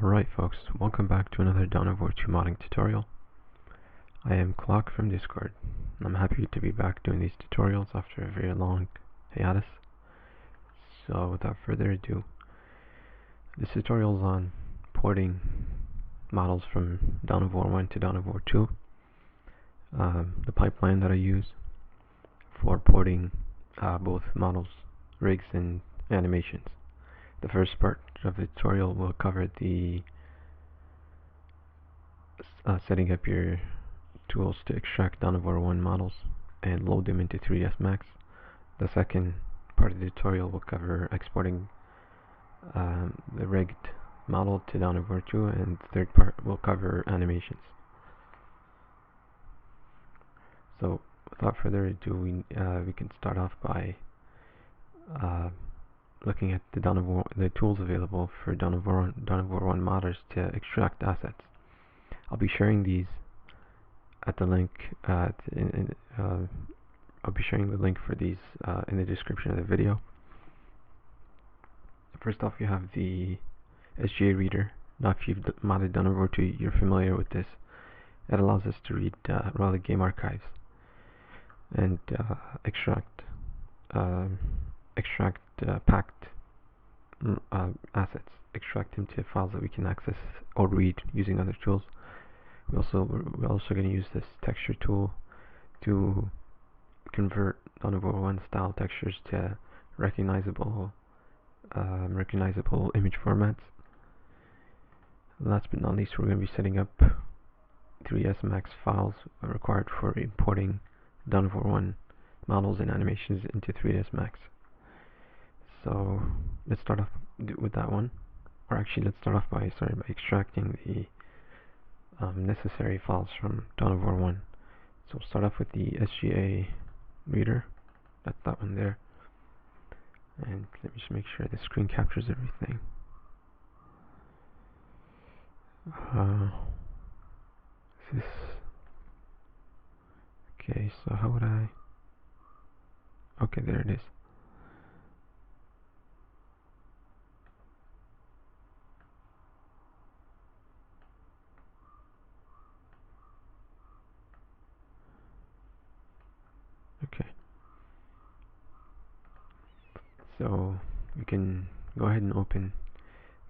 Alright folks, welcome back to another Dawn of War 2 modding tutorial. I am Clock from Discord. I'm happy to be back doing these tutorials after a very long hiatus. So without further ado, this tutorial is on porting models from Dawn of War 1 to Dawn of War 2. The pipeline that I use for porting both models, rigs, and animations. The first part of the tutorial will cover the setting up your tools to extract Dawn of War 1 models and load them into 3ds Max. The second part of the tutorial will cover exporting the rigged model to Dawn of War 2, and the third part will cover animations. So without further ado, we can start off by looking at the tools available for Dawn of War 1 modders to extract assets. I'll be sharing these at the link. I'll be sharing the link for these in the description of the video. First off, you have the SGA reader. Now, if you've modded Dawn of War 2, you're familiar with this. It allows us to read relic game archives and extract packed assets, extract them to files that we can access or read using other tools. We're also going to use this texture tool to convert Dawn of War 1 style textures to recognizable image formats. Last but not least, we're going to be setting up 3ds Max files required for importing Dawn of War 1 models and animations into 3ds Max. So let's start off with that one, or actually let's start off by extracting the necessary files from Dawn of War 1. So we'll start off with the SGA reader. That's that one there. And let me just make sure the screen captures everything. Okay, so how would I... Okay, there it is. Okay. So we can go ahead and open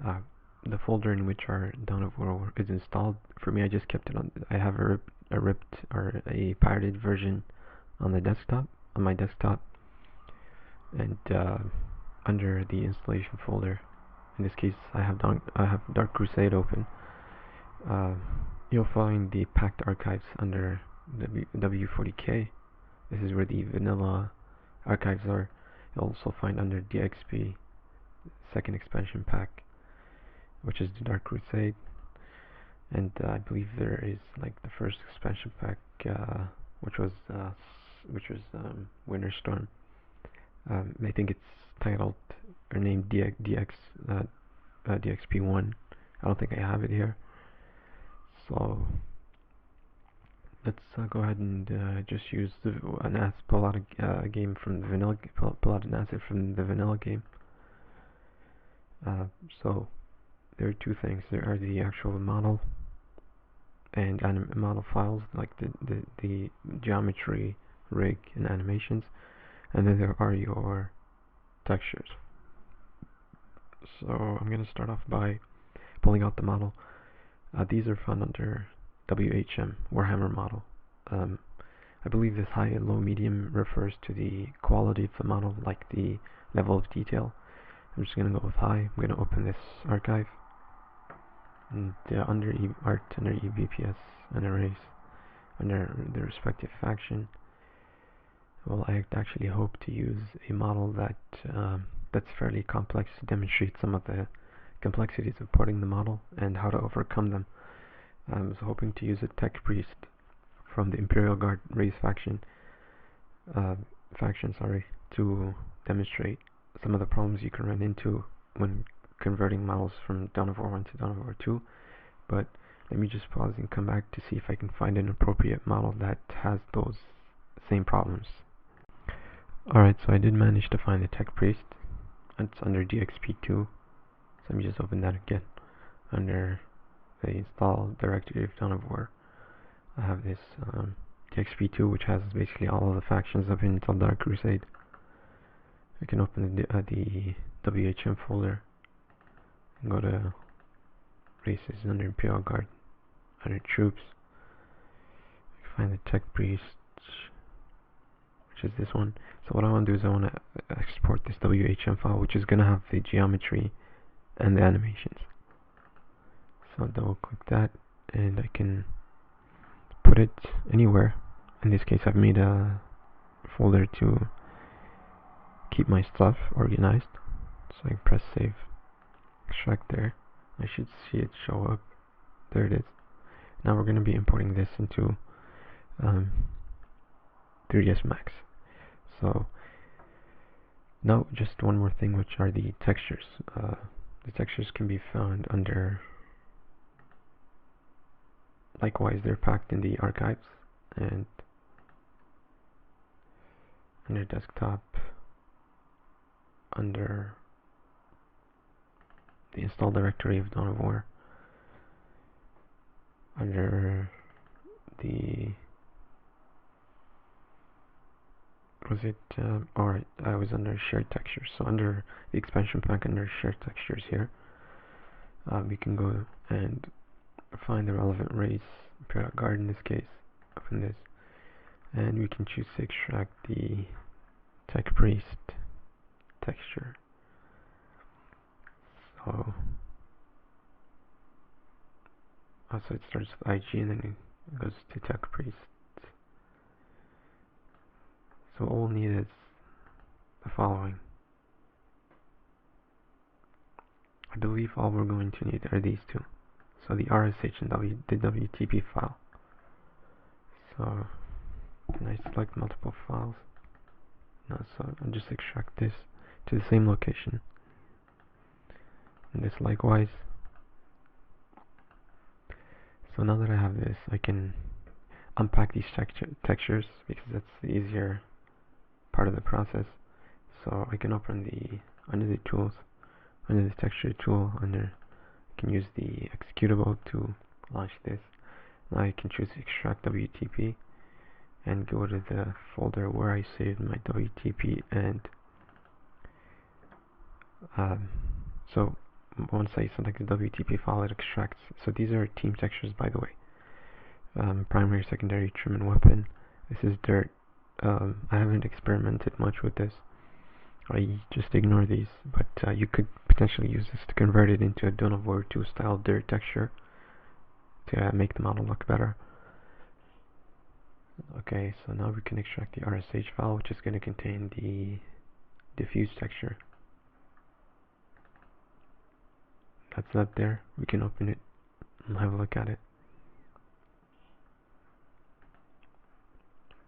the folder in which our Dawn of War is installed. For me, I just kept it on. I have a ripped or a pirated version on the desktop, on my desktop, and under the installation folder, in this case, I have Dark Crusade open. You'll find the packed archives under W40K. This is where the vanilla archives are. You'll also find under DXP, second expansion pack, which is the Dark Crusade, and I believe there is like the first expansion pack, which was Winter Storm. I think it's titled or named DXP1. I don't think I have it here. So let's go ahead and just use pull out a game from the vanilla, pull out an asset from the vanilla game. So there are two things. There are the actual model and model files, like the geometry, rig, and animations, and then there are your textures. So I'm going to start off by pulling out the model. These are found under WHM, Warhammer model. I believe this high, low, medium refers to the quality of the model, like the level of detail. I'm just going to go with high. I'm going to open this archive, and under art, under eBPS, and arrays, under the respective faction. Well, I actually hope to use a model that's fairly complex to demonstrate some of the complexities of porting the model and how to overcome them. I was hoping to use a tech priest from the Imperial Guard race faction, to demonstrate some of the problems you can run into when converting models from Dawn of War 1 to Dawn of War 2. But let me just pause and come back to see if I can find an appropriate model that has those same problems. Alright, so I did manage to find the tech priest. It's under DXP2. So let me just open that again. under the install directory of Dawn of War, I have this TXP2, which has basically all of the factions up until Dark Crusade. I can open the WHM folder and go to races under Imperial Guard, under troops. Find the tech priests, which is this one. So what I want to do is I want to export this WHM file, which is going to have the geometry and the animations. So I'll double click that, and I can put it anywhere. In this case, I've made a folder to keep my stuff organized. So I can press save, extract there. I should see it show up. There it is. Now we're going to be importing this into 3ds Max. So now just one more thing, which are the textures. The textures can be found under, likewise they're packed in the archives and under desktop, under the install directory of Dawn of War, under the alright, I was under shared textures. So under the expansion pack, under shared textures here, we can go and find the relevant race, Imperial Guard in this case, open this, and we can choose to extract the tech priest texture. So it starts with IG and then it goes to tech priest. So all we'll need is the following. I believe all we're going to need are these two. So the RSH and the WTP file. So can I select multiple files? No, so I'll just extract this to the same location. And this likewise. So now that I have this, I can unpack these textures because that's the easier part of the process. So I can open under the tools, under the texture tool, I can use the executable to launch this. Now I can choose extract WTP and go to the folder where I saved my WTP, and so once I select the WTP file, it extracts. So these are team textures, by the way. Primary, secondary, trim, and weapon. This is dirt. I haven't experimented much with this. I just ignore these, but you could potentially use this to convert it into a Dawn of War 2 style dirt texture to make the model look better. Okay, so now we can extract the RSH file, which is going to contain the diffuse texture. That's not there. We can open it and have a look at it.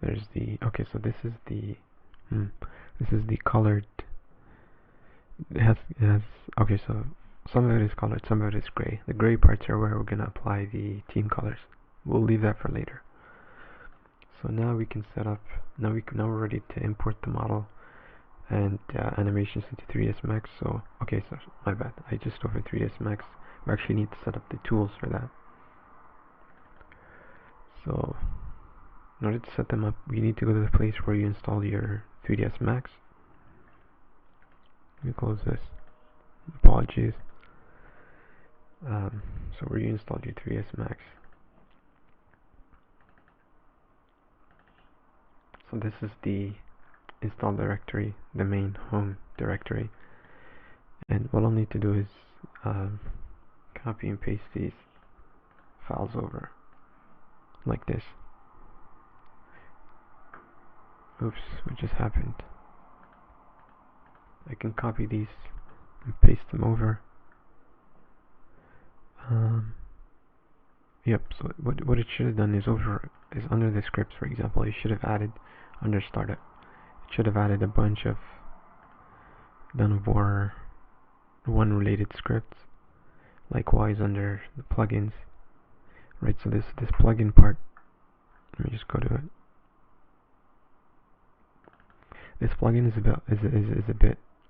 There's the, okay, so this is the colored. It has okay, so some of it is colored, some of it is gray. The gray parts are where we're going to apply the team colors. We'll leave that for later. So now we can set up, now we're ready to import the model and animations into 3ds Max. So okay, so my bad, I just opened 3ds Max. We actually need to set up the tools for that. So in order to set them up, we need to go to the place where you install your 3ds Max. Let me close this. Apologies. So where you installed your 3ds Max. So this is the install directory, the main home directory. And what I'll need to do is copy and paste these files over like this. Oops, what just happened? I can copy these and paste them over. Yep, so what it should have done is under the scripts, for example, it should have added under startup. It should have added a bunch of Dawn of War 1 related scripts. Likewise under the plugins. Right, so this plugin part, let me just go to it. This plugin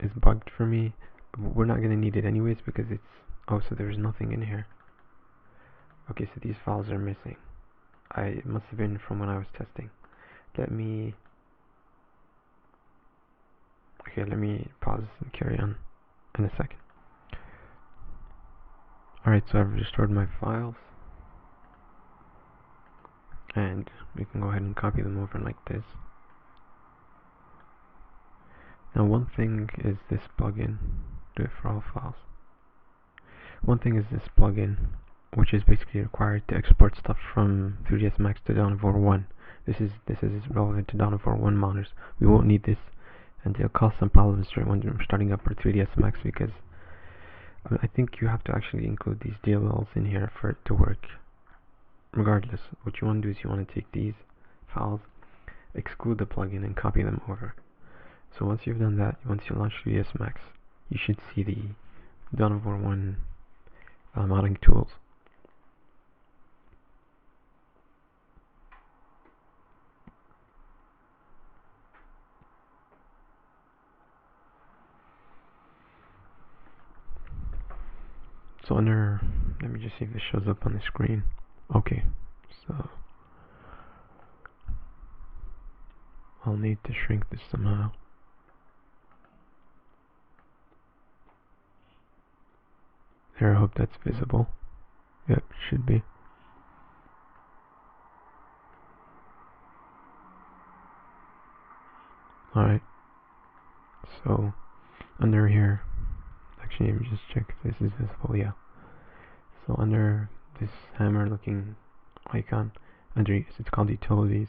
is bugged for me. We're not going to need it anyways because it's Oh, so there's nothing in here. Okay, so these files are missing. It must have been from when I was testing. Let me pause and carry on in a second. Alright, so I've restored my files, and we can go ahead and copy them over like this. Now one thing is this plugin, do it for all files. One thing is this plugin, which is basically required to export stuff from 3ds Max to Donovo 1. This is relevant to Donovo 1 monitors. We won't need this, and it'll cause some problems when we're starting up our 3ds Max, because I think you have to actually include these DLLs in here for it to work. Regardless, what you want to do is you want to take these files, exclude the plugin, and copy them over. So once you've done that, once you launch 3ds Max, you should see the Donovo 1 modeling tools. So under, let me just see if it shows up on the screen. Okay, so I'll need to shrink this somehow. There, I hope that's visible. Yep, should be. Alright, so under here, actually let me just check if this is visible. Yeah, so under this hammer looking icon, under it's called utilities,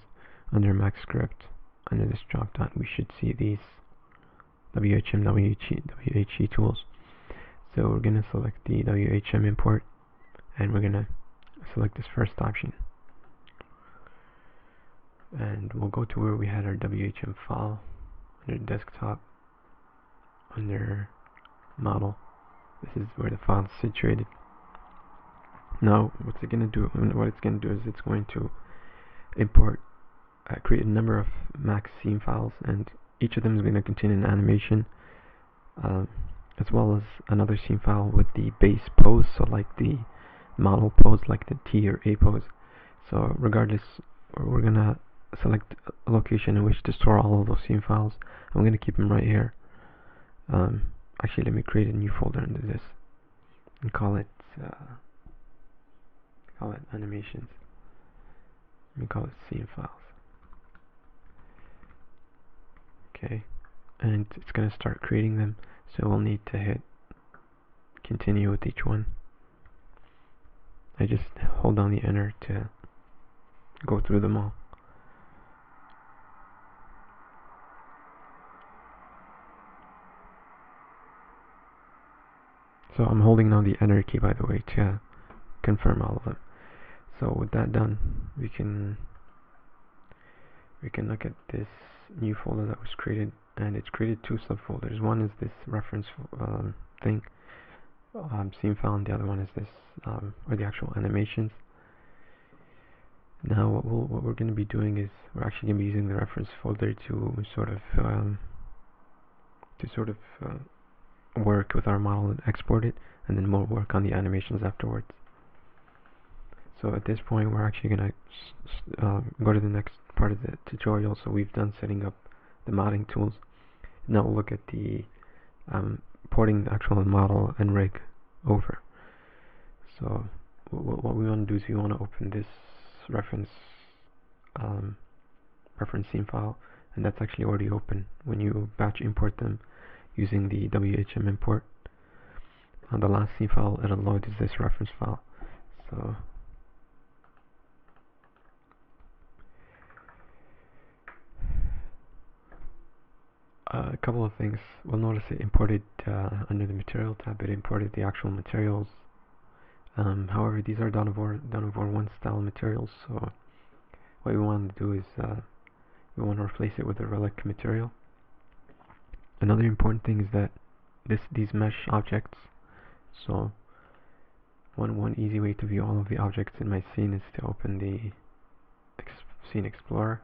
under Max script, under this drop down we should see these WHM, WHE tools. So we're gonna select the WHM import, and we're gonna select this first option, and we'll go to where we had our WHM file, under desktop, under model. This is where the file is situated. Now what's it gonna do? What it's gonna do is it's going to import, create a number of Max scene files, and each of them is going to contain an animation, as well as another scene file with the base pose, so like the model pose, like the T or A pose. So regardless, we're gonna select a location in which to store all of those scene files. I'm gonna keep them right here. Actually, let me create a new folder under this and call it animations. Let me call it scene files. Okay, and it's gonna start creating them. So we'll need to hit continue with each one. I just hold down the enter to go through them all. So I'm holding down the enter key, by the way, to confirm all of them. So with that done, we can look at this new folder that was created, and it's created two subfolders. One is this reference thing, scene file, and the other one is this, or the actual animations. Now what we're going to be doing is we're actually going to be using the reference folder to sort of work with our model and export it, and then we'll work on the animations afterwards. So at this point we're actually going to go to the next part of the tutorial. So we've done setting up the modeling tools. Now we'll look at the porting the actual model and rig over. So what we want to do is we want to open this reference scene file, and that's actually already open when you batch import them using the WHM import. On the last scene file it'll load is this reference file. So a couple of things. We'll notice it imported under the material tab, it imported the actual materials. However, these are Donovo 1 style materials, so what we want to do is we want to replace it with a relic material. Another important thing is that these mesh objects, so one easy way to view all of the objects in my scene is to open the Scene Explorer,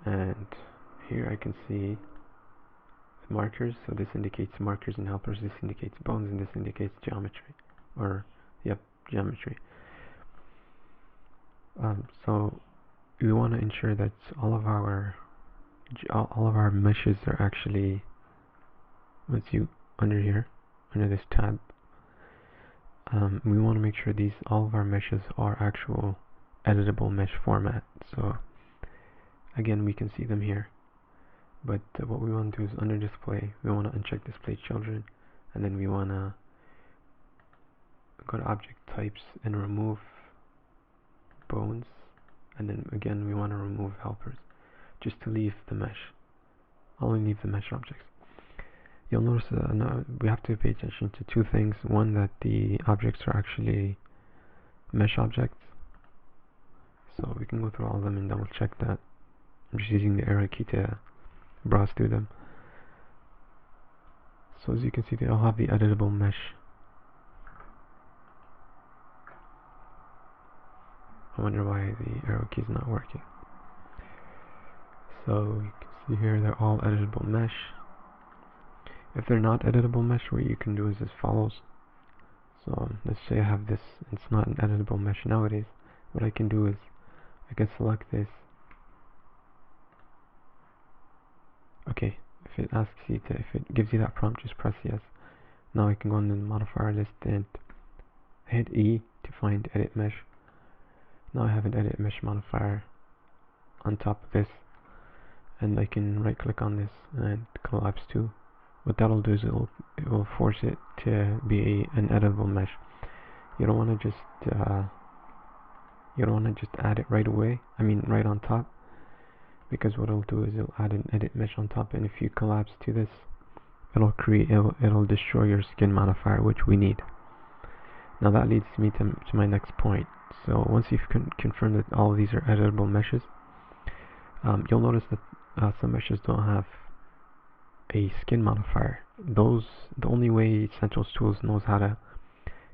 and here I can see markers. So this indicates markers and helpers, this indicates bones, and this indicates geometry, or yep, geometry. So we want to ensure that all of our meshes are actually, once you under here, under this tab, we want to make sure all of our meshes are actual editable mesh format. So again, we can see them here, but what we want to do is under display, we want to uncheck display children, and then we want to go to object types and remove bones, and then again we want to remove helpers, just to leave the mesh, only leave the mesh objects. You'll notice we have to pay attention to two things. One, that the objects are actually mesh objects, so we can go through all of them and double check that. I'm just using the arrow key to browse through them. So as you can see, they all have the editable mesh. I wonder why the arrow key is not working. So you can see here they're all editable mesh. If they're not editable mesh, what you can do is as follows. So let's say I have this, it's not an editable mesh nowadays. What I can do is I can select this. Okay, if it asks you to, if it gives you that prompt, just press yes. Now I can go into the modifier list and hit E to find edit mesh. Now I have an edit mesh modifier on top of this, and I can right click on this and collapse to. What that'll do is it will force it to be an editable mesh. You don't want to just add it right away. I mean right on top, because what it'll do is it'll add an edit mesh on top, and if you collapse to this, it'll destroy your skin modifier, which we need. Now that leads me to my next point. So once you've confirmed that all of these are editable meshes, you'll notice that some meshes don't have a skin modifier. The only way Essentials Tools knows how to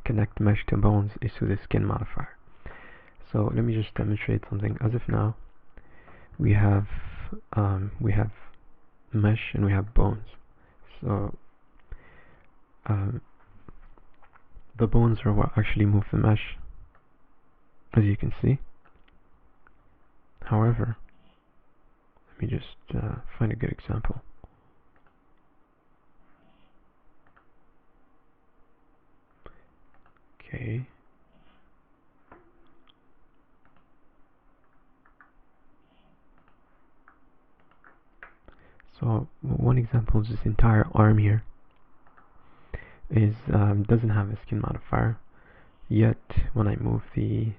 connect mesh to bones is through the skin modifier. So let me just demonstrate something. As of now, we have mesh and we have bones. So the bones are what actually move the mesh, as you can see. However, let me just find a good example. Okay. So one example is this entire arm here is doesn't have a skin modifier, yet when I move the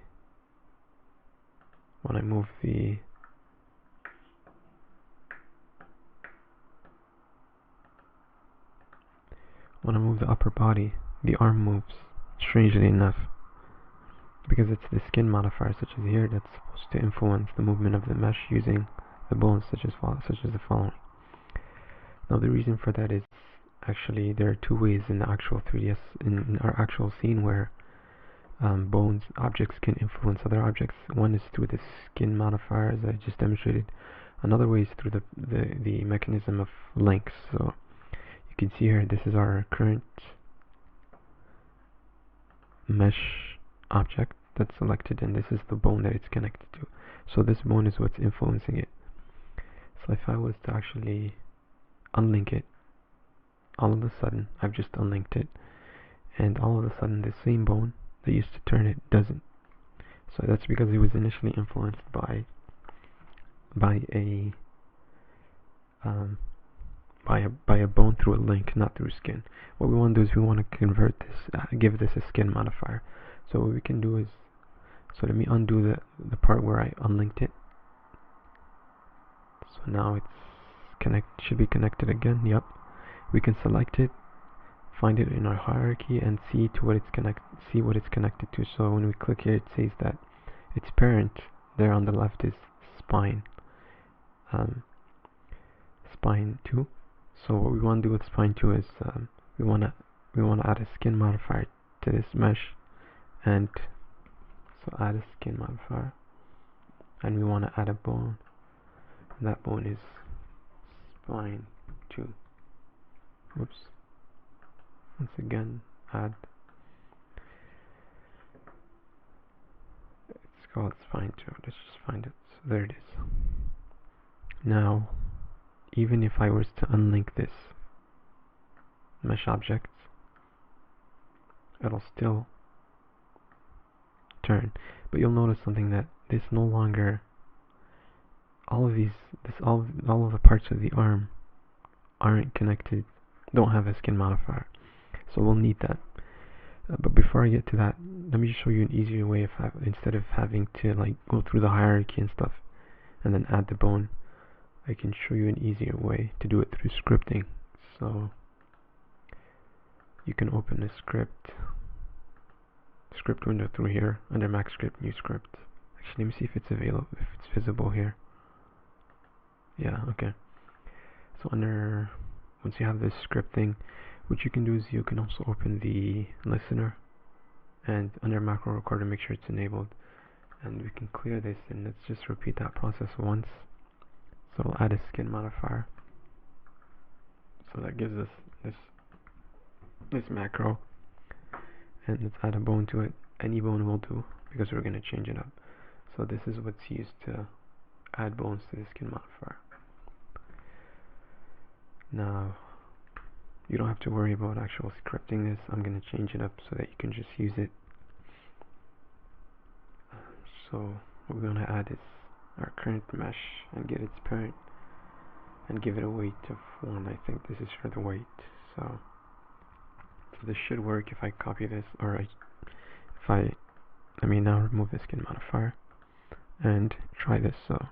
upper body, the arm moves, strangely enough, because it's the skin modifier such as here that's supposed to influence the movement of the mesh using the bones such as the following. Now the reason for that is actually there are two ways in the actual 3ds, in our actual scene, where bones objects can influence other objects. One is through the skin modifier, as I just demonstrated. Another way is through the mechanism of links. So you can see here, this is our current mesh object that's selected, and this is the bone that it's connected to. So this bone is what's influencing it. So if I was to actually unlink it, all of a sudden I've just unlinked it, and all of a sudden the same bone that used to turn it doesn't. So that's because it was initially influenced by a bone through a link, not through skin. What we want to do is we want to convert this, give this a skin modifier. So what we can do is, so let me undo the part where I unlinked it. So now it's should be connected again. Yep. We can select it, find it in our hierarchy, and see what it's connected to. So when we click here, it says that its parent there on the left is spine 2. So what we want to do with spine 2 is we want to add a skin modifier to this mesh, and so add a skin modifier, and we want to add a bone, and that bone is spine 2. Whoops. Once again, add. It's called spine 2. Let's just find it. So there it is. Now, even if I was to unlink this mesh object, it'll still turn. But you'll notice something, that this no longer, all of the parts of the arm aren't connected, don't have a skin modifier. So we'll need that. But before I get to that, let me just show you an easier way instead of having to like go through the hierarchy and stuff and then add the bone. I can show you an easier way to do it through scripting. So you can open a script window through here under Mac Script, new script. Actually, let me see if it's available, if it's visible here. Yeah, okay. So once you have this scripting, what you can do is you can also open the listener, and under macro recorder make sure it's enabled, and we can clear this, and let's just repeat that process once. So we'll add a skin modifier. So that gives us this macro, and let's add a bone to it. Any bone will do because we're going to change it up. So this is what's used to add bones to the skin modifier. Now you don't have to worry about actual scripting this. I'm going to change it up so that you can just use it. So what we're going to add is our current mesh and get its parent and give it a weight of 1. I think this is for the weight. So this should work if I copy this, or let me now remove the skin modifier and try this. So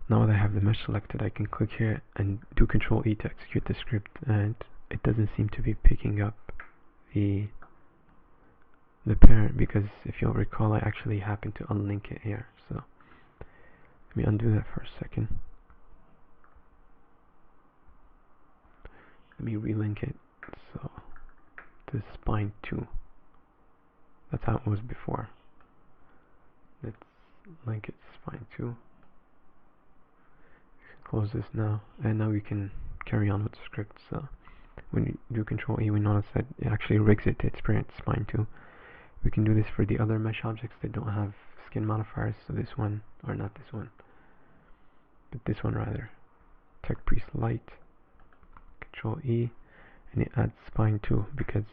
now that I have the mesh selected, I can click here and do Control E to execute the script, and it doesn't seem to be picking up the parent, because if you'll recall, I actually happened to unlink it here. So let me undo that for a second. Let me relink it. So to spine 2. That's how it was before. Let's link it to spine 2. Close this now, and now we can carry on with the script. So when you do Control E, we notice that it actually rigs it to its parent spine 2. We can do this for the other mesh objects that don't have skin modifiers. So this one, or not this one, but this one rather. Tech Priest Light. Control E, and it adds spine 2 because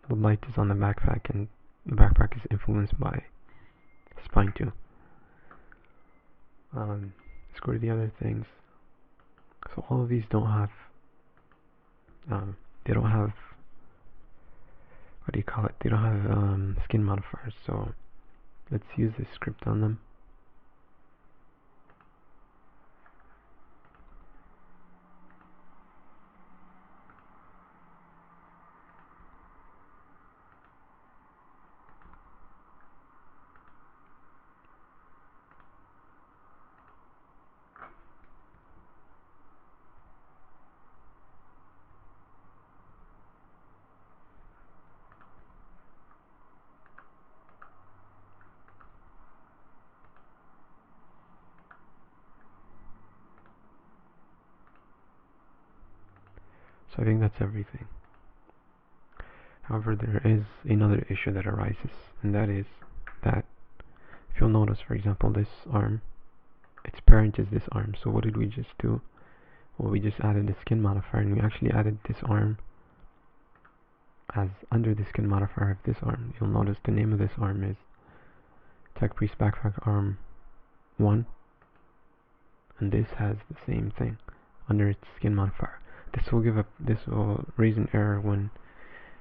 the light is on the backpack, and the backpack is influenced by spine 2. Let's go to the other things. So all of these don't have, they don't have, what do you call it? They don't have skin modifiers. So let's use this script on them. So I think that's everything. However, there is another issue that arises, and that is that if you'll notice, for example, this arm, its parent is this arm. So what did we just do? Well, we just added the skin modifier, and we actually added this arm as under the skin modifier of this arm. You'll notice the name of this arm is Tech Priest Backpack Arm 1, and this has the same thing under its skin modifier. This will raise an error when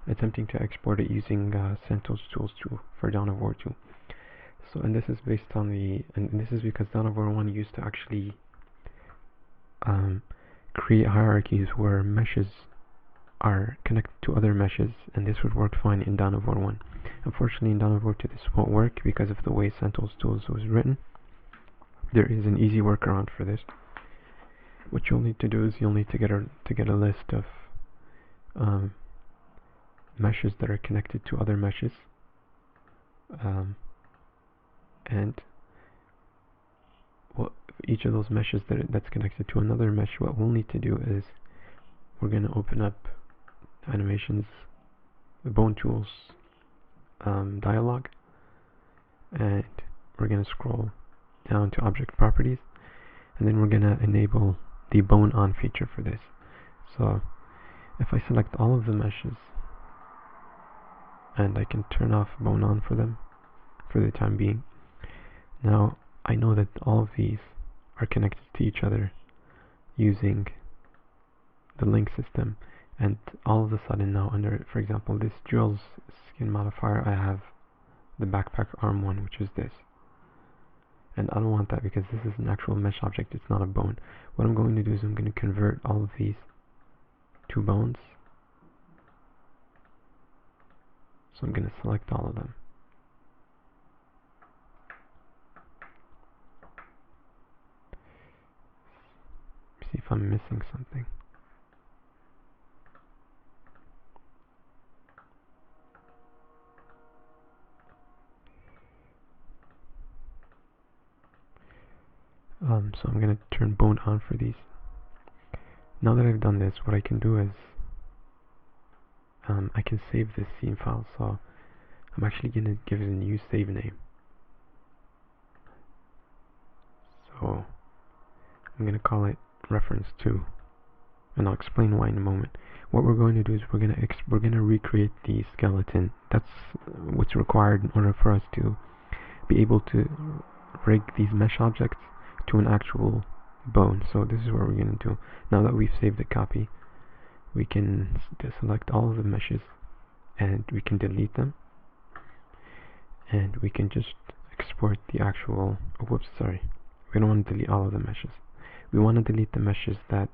attempting to export it using CentOS Tools 2 for Dawn of War 2. So, and this is based on and this is because Dawn of War 1 used to actually create hierarchies where meshes are connected to other meshes, and this would work fine in Dawn of War 1. Unfortunately, in Dawn of War 2 this won't work because of the way CentOS Tools was written. There is an easy workaround for this. What you'll need to do is you'll need to get a list of meshes that are connected to other meshes, and each of those meshes that's connected to another mesh, what we'll need to do is we're going to open up animations, the bone tools dialog, and we're going to scroll down to object properties, and then we're going to enable the bone on feature for this. So if I select all of the meshes, and I can turn off bone on for them for the time being, now I know that all of these are connected to each other using the link system, and all of a sudden now under, for example, this Jules skin modifier, I have the backpack arm one, which is this, and I don't want that because this is an actual mesh object, it's not a bone. What I'm going to do is I'm going to convert all of these to bones. So I'm going to select all of them. See if I'm missing something. So I'm going to turn bone on for these. Now that I've done this, what I can do is I can save this scene file. So I'm actually going to give it a new save name. So I'm going to call it reference 2, and I'll explain why in a moment. What we're going to do is we're going to recreate the skeleton. That's what's required in order for us to be able to rig these mesh objects to an actual bone. So this is what we're going to do. Now that we've saved the copy, we can select all of the meshes and we can delete them, and we can just export the actual, whoops, sorry, we don't want to delete all of the meshes. We want to delete the meshes that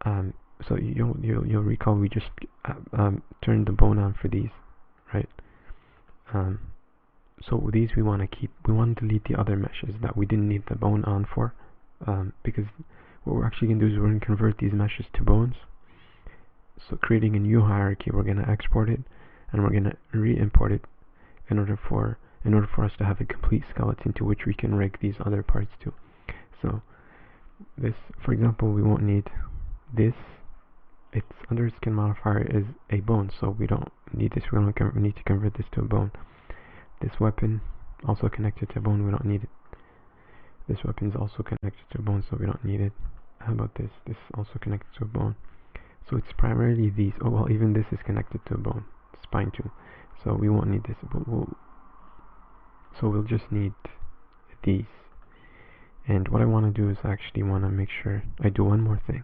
so you'll recall we just turned the bone on for these, right? So these we want to keep. We want to delete the other meshes that we didn't need the bone on for, because what we're actually going to do is we're going to convert these meshes to bones. So creating a new hierarchy, we're going to export it, and we're going to re-import it in order for us to have a complete skeleton to which we can rig these other parts to. So this, for example, we won't need this. It's under skin modifier is a bone, so we don't need this. We need to convert this to a bone. This weapon also connected to a bone, we don't need it. This weapon is also connected to a bone, so we don't need it. How about this? This is also connected to a bone. So it's primarily these. Oh well, even this is connected to a bone, spine too. So we won't need this, but we'll just need these. And what I want to do is actually want to make sure I do one more thing.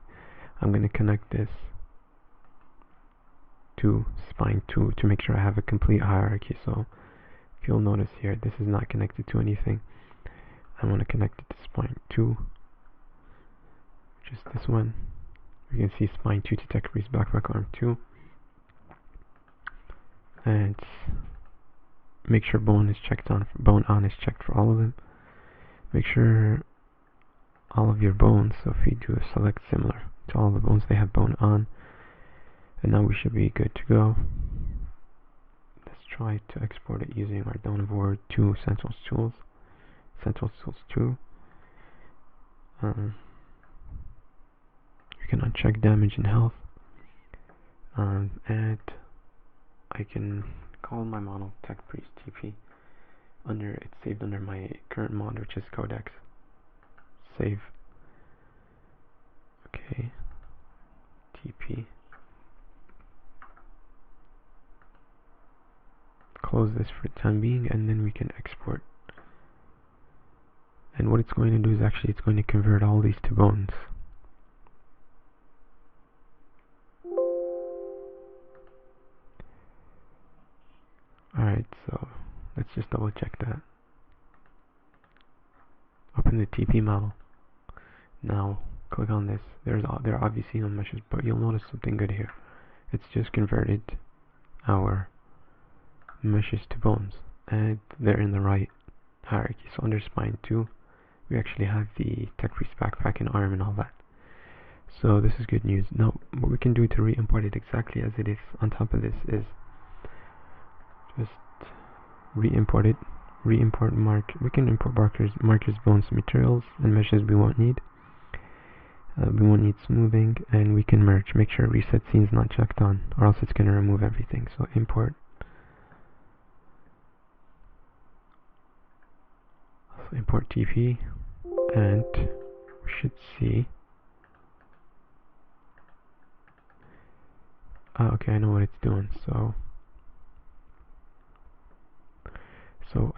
I'm going to connect this to spine 2 to make sure I have a complete hierarchy. So if you'll notice here, this is not connected to anything. I want to connect it to spine 2, which is this one. We can see spine 2 to tech priest backpack arm 2, and make sure bone is checked on. Bone on is checked for all of them. Make sure all of your bones. So if we do a select similar to all the bones, they have bone on, and now we should be good to go. Let's try to export it using our downward to Central Tools. Central Tools 2. We can uncheck damage and health, and I can call my model tech priest TP. It's saved under my current mod, which is codex. Save. Okay. TP. Close this for the time being, and then we can export. And what it's going to do is actually it's going to convert all these to bones. Alright, so let's just double check that. Open the TP model. Now click on this. There are obviously no meshes, but you'll notice something good here. It's just converted our meshes to bones, and they're in the right hierarchy. So under spine 2, we actually have the tech priest backpack and arm and all that. So this is good news. Now what we can do to re-import it exactly as it is on top of this is just re-import it re-import we can import markers, bones, materials, and meshes we won't need. We won't need smoothing, and we can merge. Make sure reset scene is not checked on, or else it's going to remove everything. So import. So import TP, and we should see. Okay, I know what it's doing. So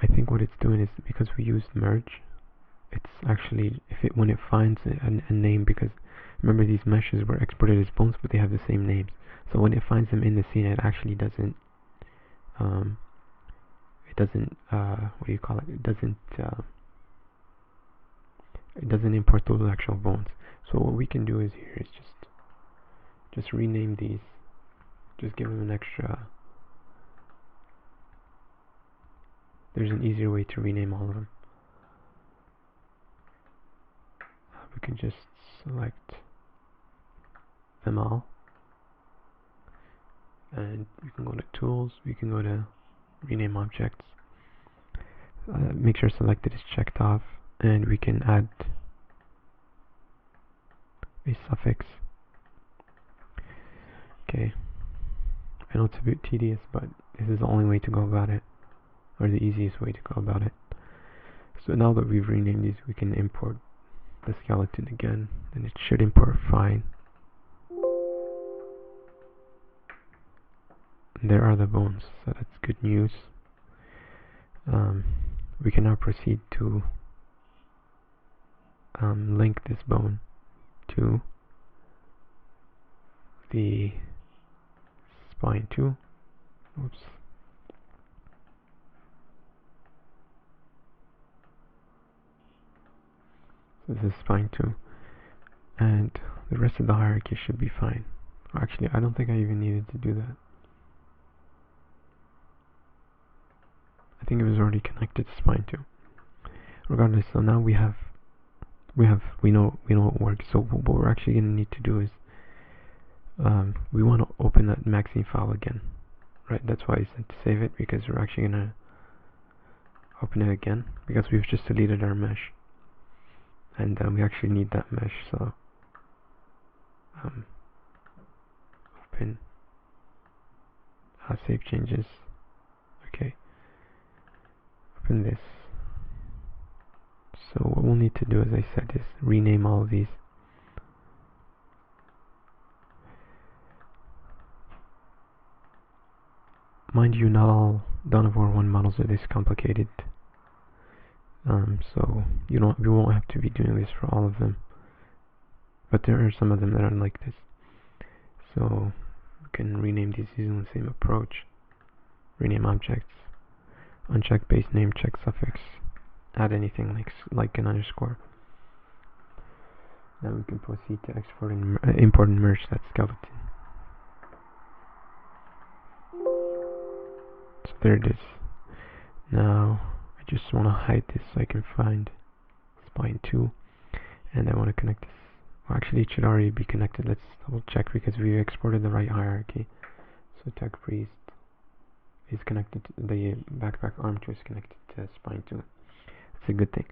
I think what it's doing is because we used merge, it's actually when it finds a name, because remember these meshes were exported as bones, but they have the same names. So when it finds them in the scene, it actually doesn't what do you call it? It doesn't import those actual bones. So what we can do is here is just rename these. Just give them an extra. There's an easier way to rename all of them. We can just select them all, and we can go to tools. We can go to rename objects. Make sure selected is checked off, and we can add a suffix. Okay, I know it's a bit tedious, but this is the only way to go about it, or the easiest way to go about it. So now that we've renamed these, we can import the skeleton again, and it should import fine. And there are the bones, so that's good news. We can now proceed to link this bone to the spine 2. Oops. So this is spine 2, and the rest of the hierarchy should be fine. Actually, I don't think I even needed to do that. I think it was already connected to spine 2. Regardless, so now we know it works. So what we're actually going to need to do is we want to open that Maxine file again, right? That's why I said to save it, because we're actually going to open it again, because we've just deleted our mesh, and we actually need that mesh. So open, save changes. Okay, open this. So what we'll need to do, as I said, is rename all of these. Mind you, not all Dawn of War 1 models are this complicated. So we won't have to be doing this for all of them. But there are some of them that are like this. So we can rename these using the same approach. Rename objects, uncheck base name, check suffix, add anything like an underscore. Now we can proceed to export and import and merge that skeleton. So there it is. Now I just want to hide this so I can find spine 2, and I want to connect this. Well, actually it should already be connected. Let's double check, because we exported the right hierarchy. So tech priest is connected to the backpack arm 2 is connected to spine 2. That's a good thing.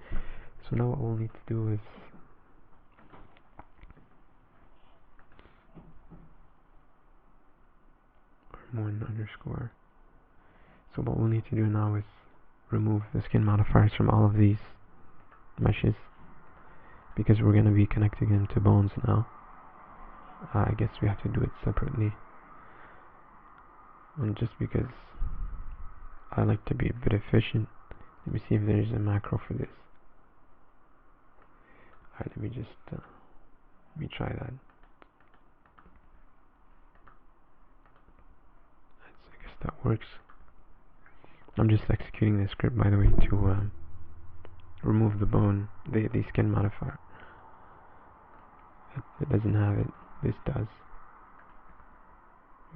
So now what we'll need to do is arm1 underscore. So what we'll need to do now is remove the skin modifiers from all of these meshes, because we're going to be connecting them to bones now. I guess we have to do it separately, and just because I like to be a bit efficient, let me see if there's a macro for this. Alright, let me try that. I guess that works. I'm just executing the script, by the way, to remove the bone, the skin modifier. It doesn't have it. This does.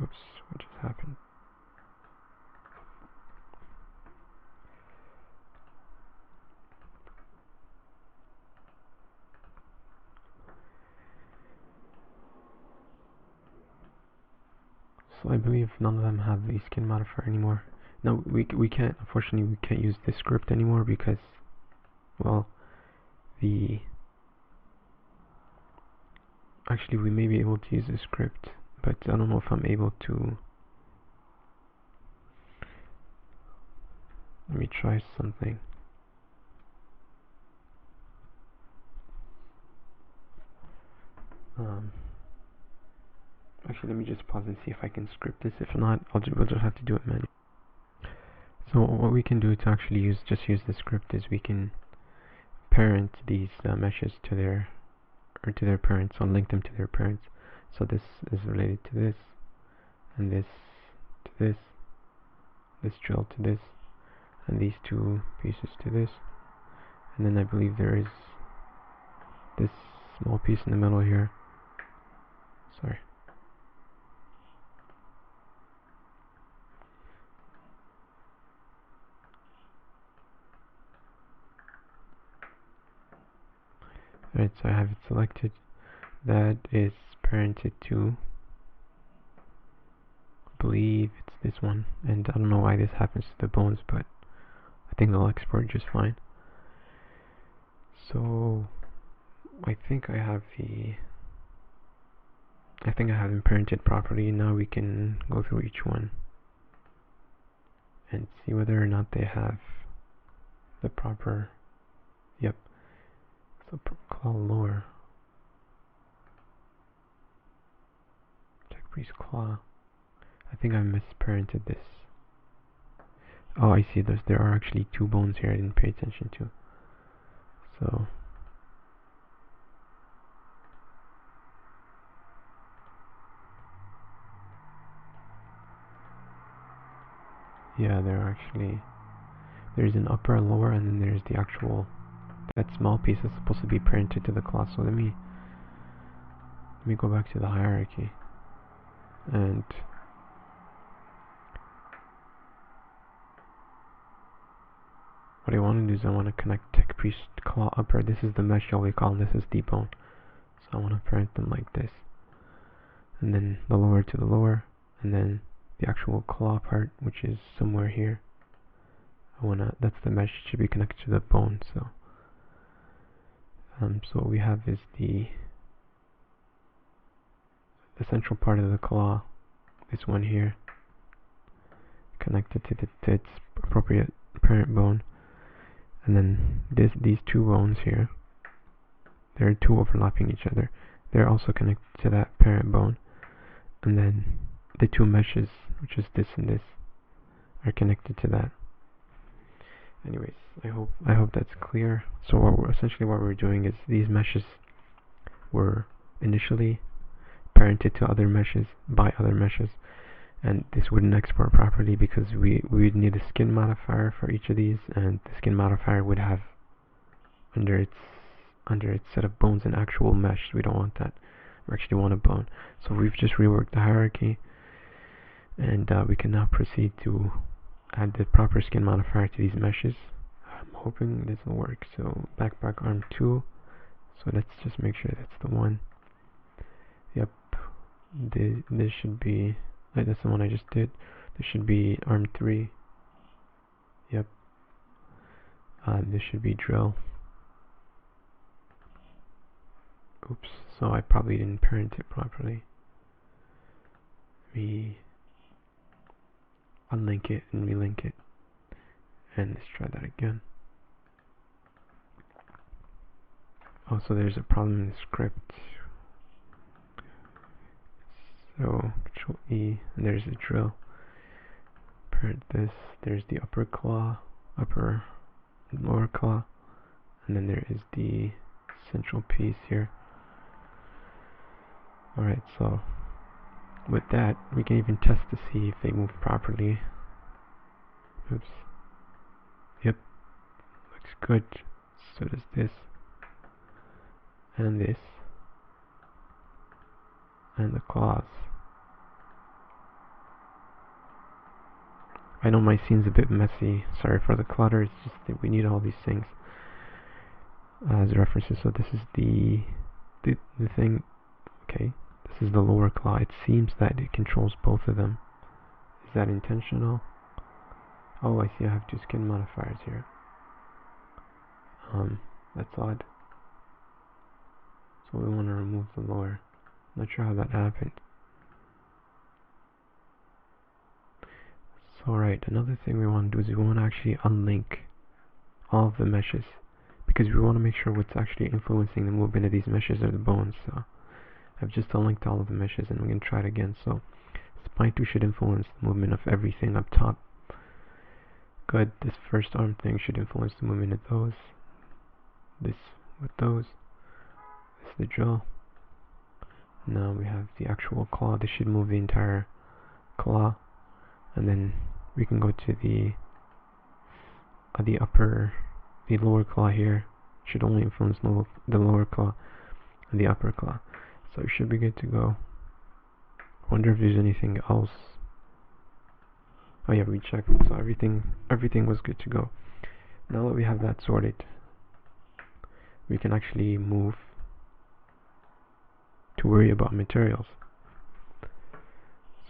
Oops, what just happened? So I believe none of them have the skin modifier anymore. No, we can't. Unfortunately, we can't use this script anymore because, well, actually we may be able to use this script, but I don't know if I'm able to. Let me try something. Actually, let me just pause and see if I can script this. If not, we'll just have to do it manually. So what we can do to actually use the script is we can parent these meshes to their parents, or link them to their parents. So this is related to this, and this to this drill to this, and these two pieces to this, and then I believe there is this small piece in the middle here. Sorry. Alright, so I have it selected. That is parented to, I believe it's this one, and I don't know why this happens to the bones, but I think they'll export just fine. So I think I have them parented properly. Now we can go through each one and see whether or not they have the proper. Yep. So claw lower. Check priest claw. I think I misparented this. Oh, I see. There are actually two bones here I didn't pay attention to. So yeah, there's an upper and lower, and then there's the actual, that small piece is supposed to be parented to the claw. So let me go back to the hierarchy, and what I want to do is I want to connect tech priest claw upper. This is the mesh, shall we call, and this is the bone. So I want to parent them like this, and then the lower to the lower, and then the actual claw part, which is somewhere here. That's the mesh, it should be connected to the bone. So so what we have is the central part of the claw, this one here, connected to its appropriate parent bone, and then these two bones here, there are two overlapping each other. They're also connected to that parent bone, and then the two meshes, which is this and this, are connected to that. Anyways, I hope that's clear. So essentially what we're doing is these meshes were initially parented to other meshes by other meshes, and this wouldn't export properly because we would need a skin modifier for each of these, and the skin modifier would have under its set of bones an actual mesh. We don't want that. We actually want a bone. So we've just reworked the hierarchy, and we can now proceed to add the proper skin modifier to these meshes. I'm hoping this will work. So backpack arm 2. So let's just make sure that's the one. Yep. This should be, that's the one I just did. This should be arm 3. Yep. This should be drill. Oops, so I probably didn't parent it properly. Let me unlink it and relink it, and let's try that again. Oh, so there's a problem in the script. So Control E, and there's the drill. Parent this. There's the upper claw, upper and lower claw, and then there is the central piece here. Alright, so with that, we can even test to see if they move properly. Oops. Yep. Looks good. So does this. And this. And the claws. I know my scene's a bit messy. Sorry for the clutter. It's just that we need all these things as references. So this is the thing. Okay. This is the lower claw. It seems that it controls both of them. Is that intentional? Oh, I see, I have two skin modifiers here. That's odd. So we want to remove the lower. Not sure how that happened. So right, another thing we want to do is we want to actually unlink all of the meshes, because we want to make sure what's actually influencing the movement of these meshes are the bones. So I've just unlinked all of the meshes, and we're going to try it again. So spine 2 should influence the movement of everything up top. Good. This first arm thing should influence the movement of those. This with those. This is the drill. Now we have the actual claw. This should move the entire claw, and then we can go to the lower claw here. Should only influence the lower claw and the upper claw. So it should be good to go. Wonder if there's anything else. Oh yeah, we checked. So everything was good to go. Now that we have that sorted, we can actually move to worry about materials.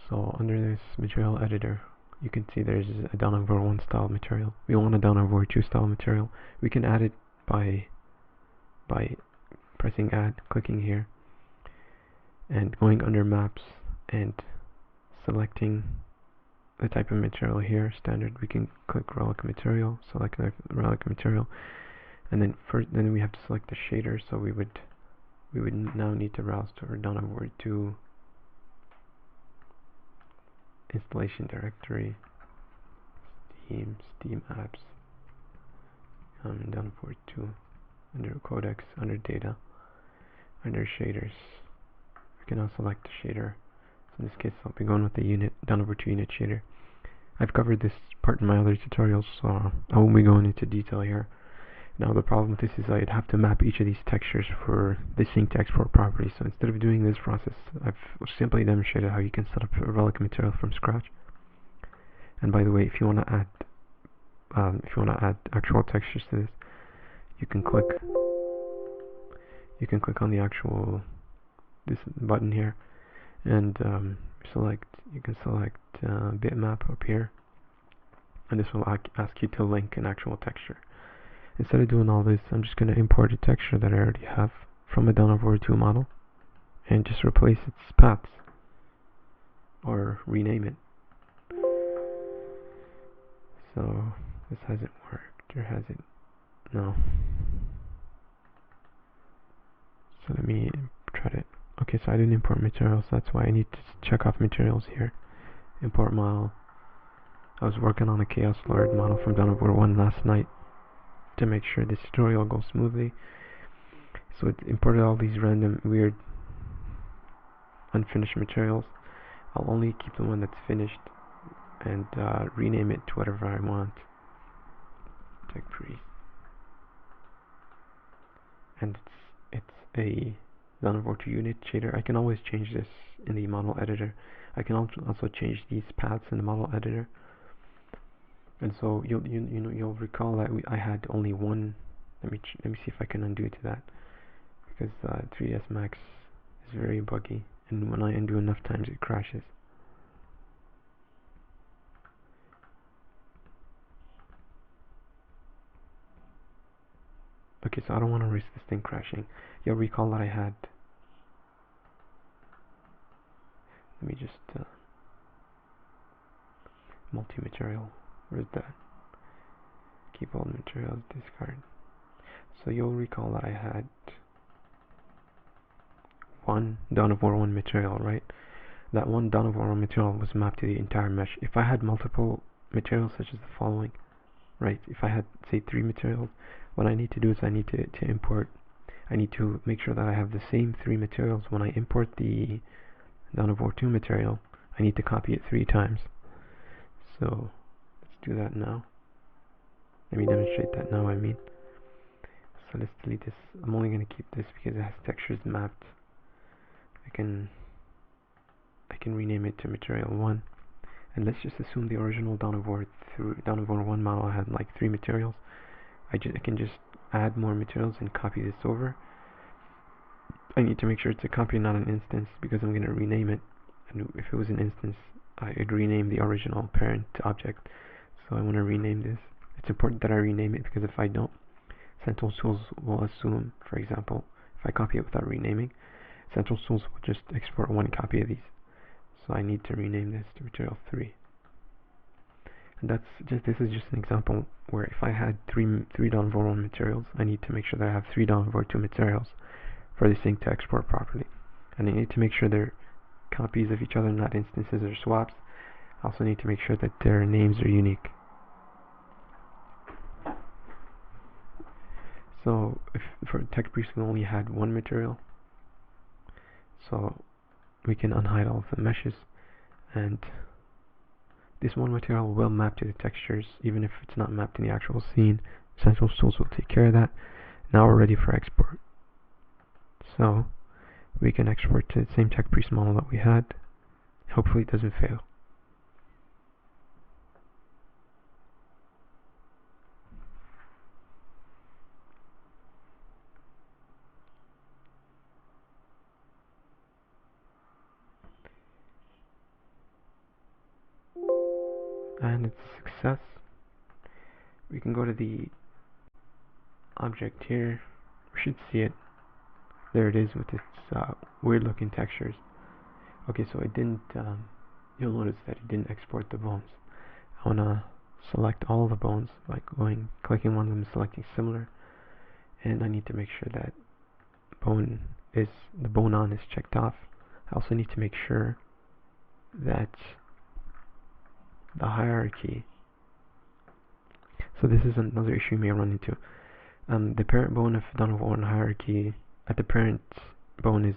So under this material editor, you can see there's a down over 1 style material. We want a down over 2 style material. We can add it by pressing add, clicking here, and going under maps and selecting the type of material here, standard. We can click relic material, select the relic material, and then we have to select the shader. So we would now need to browse to our down over 2 installation directory, Steam apps, down over 2, under codecs, under data, under shaders. We can now select the shader. So in this case, I'll be going with the down over 2 unit shader. I've covered this part in my other tutorials, so I won't be going into detail here. Now the problem with this is I'd have to map each of these textures for the sync to export property. So instead of doing this process, I've simply demonstrated how you can set up a relic material from scratch. And by the way, if you want to add actual textures to this, you can click on the actual this button here, and you can select bitmap up here, and this will ask you to link an actual texture. Instead of doing all this, I'm just going to import a texture that I already have from a down over 2 model and just replace its paths or rename it. So this hasn't worked, or has it? No. So let me try it. Okay, so I didn't import materials, that's why I need to check off materials here. Import model. I was working on a Chaos Lord model from down over 1 last night to make sure this tutorial goes smoothly. So it imported all these random weird unfinished materials. I'll only keep the one that's finished and rename it to whatever I want. Tech priest. And it's a down over 2 unit shader. I can always change this in the model editor. I can also change these paths in the model editor. And so you'll recall that I had only one. Let me see if I can undo to that, because 3ds Max is very buggy, and when I undo enough times it crashes. Okay, so I don't want to risk this thing crashing. You'll recall that I had. Let me just multi-material. Where's that? Keep all materials, discard. So you'll recall that I had one down over 1 material, right? That one down over 1 material was mapped to the entire mesh. If I had multiple materials, such as the following, right? If I had, say, 3 materials, what I need to do is I need to import. I need to make sure that I have the same 3 materials. When I import the down over 2 material, I need to copy it 3 times. So let's do that now. Let me demonstrate that now, So let's delete this. I'm only going to keep this because it has textures mapped. I can rename it to material 1. And let's just assume the original down over 1 model had like 3 materials. I can just add more materials and copy this over. I need to make sure it's a copy, not an instance, because I'm going to rename it. And if it was an instance, I'd rename the original parent object. So I want to rename this. It's important that I rename it because if I don't, Central Tools will assume, for example, if I copy it without renaming, Central Tools will just export one copy of these. So I need to rename this to material 3. And this is just an example where if I had 3.var1 materials, I need to make sure that I have 3.var2 materials for this thing to export properly. And I need to make sure they're copies of each other, not instances or swaps. I also need to make sure that their names are unique. So if for text briefs we only had one material, so we can unhide all of the meshes, and this one material will map to the textures even if it's not mapped in the actual scene. Central Tools will take care of that. Now we're ready for export. So we can export to the same text briefs model that we had. Hopefully it doesn't fail. And it's a success. We can go to the object here. We should see it. There it is with its weird looking textures. Okay, so it didn't, you'll notice that it didn't export the bones. I want to select all the bones by clicking one of them, selecting similar, and I need to make sure that the bone on is checked off. I also need to make sure that the hierarchy, so this is another issue you may run into. The parent bone of Donovan hierarchy, at the parent bone is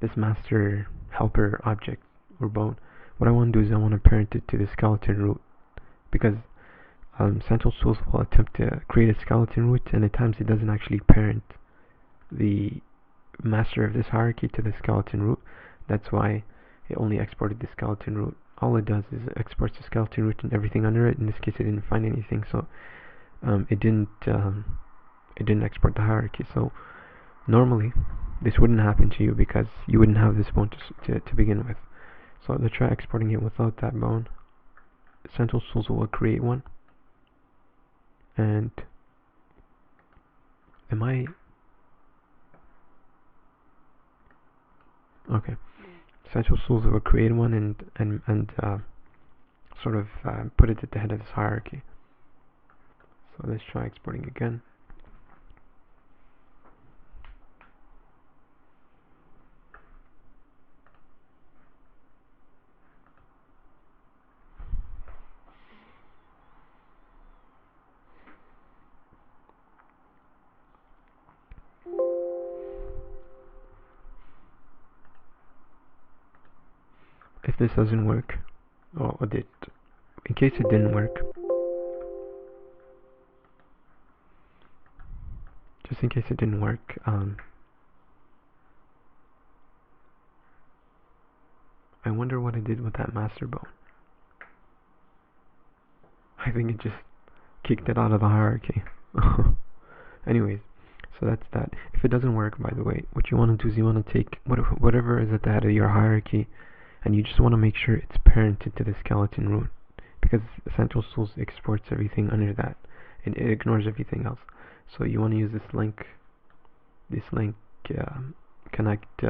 this master helper object or bone. What I want to do is I want to parent it to the skeleton root, because Central Tools will attempt to create a skeleton root, and at times it doesn't actually parent the master of this hierarchy to the skeleton root. That's why it only exported the skeleton root. All it does is it exports the skeleton root and everything under it. In this case, it didn't find anything, so it didn't export the hierarchy. So normally this wouldn't happen to you because you wouldn't have this bone to begin with. So let's try exporting it without that bone. Central Tools will create one, and okay. Central Tools will create one and sort of put it at the head of this hierarchy. So let's try exporting again. If this doesn't work, in case it didn't work, just in case it didn't work, I wonder what I did with that master bone. I think it just kicked it out of the hierarchy. Anyways, so that's that. If it doesn't work, by the way, what you want to do is you want to take whatever is at the head of your hierarchy, and you just want to make sure it's parented to the skeleton root, because Central Tools exports everything under that, and it ignores everything else. So you want to use this link connect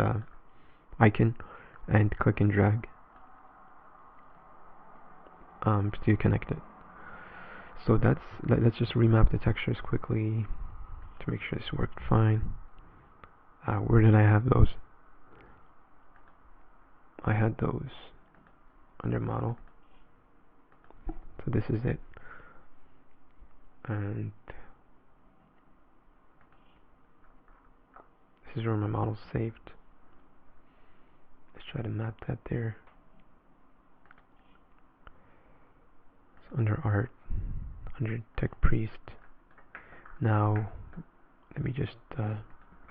icon, and click and drag to connect it. So let's just remap the textures quickly to make sure this worked fine. Where did I have those? I had those under model. So this is it. And this is where my model's saved. Let's try to map that there. So under art, under tech priest. Now let me just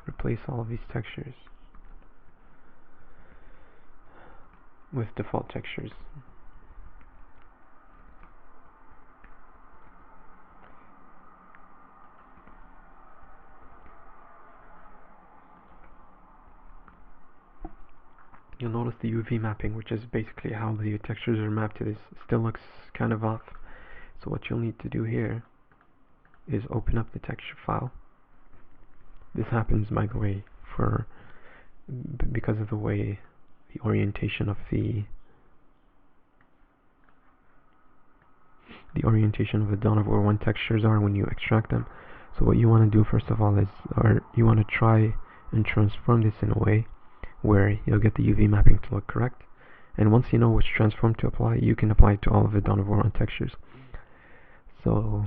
replace all of these textures with default textures. You'll notice the UV mapping, which is basically how the textures are mapped to this. Still looks kind of off. So what you'll need to do here is open up the texture file. This happens, by the way, because of the way the orientation of the Dawn of War 1 textures are when you extract them. So what you want to do first of all is, you want to try and transform this in a way where you'll get the UV mapping to look correct. And once you know which transform to apply, you can apply it to all of the Dawn of War 1 textures. So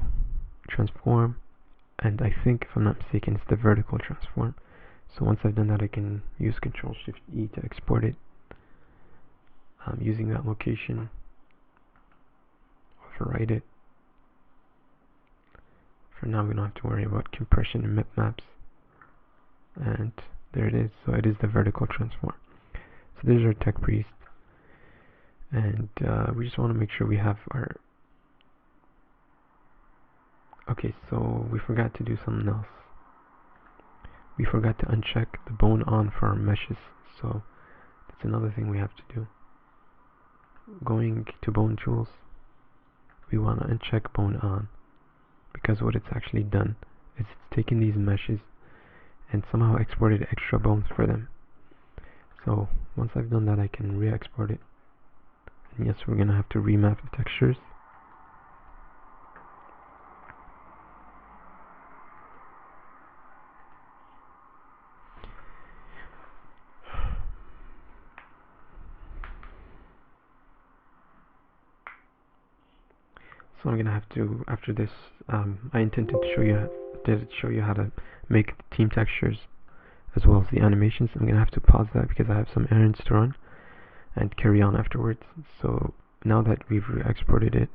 transform, and I think, if I'm not mistaken, it's the vertical transform. So once I've done that, I can use Ctrl-Shift-E to export it. Using that location, overwrite it. For now, we don't have to worry about compression and maps. And there it is. So it is the vertical transform. So there's our tech priest, and we just want to make sure we have our. Okay, so we forgot to do something else. We forgot to uncheck the bone on for our meshes. So that's another thing we have to do. Going to bone tools, we want to uncheck bone on, because what it's actually done is it's taken these meshes and somehow exported extra bones for them. So once I've done that, I can re-export it. And yes, we're gonna have to remap the textures. So I'm gonna have to, after this, I intended to show you how to make the team textures as well as the animations. I'm gonna have to pause that because I have some errands to run, and carry on afterwards. So now that we've exported it,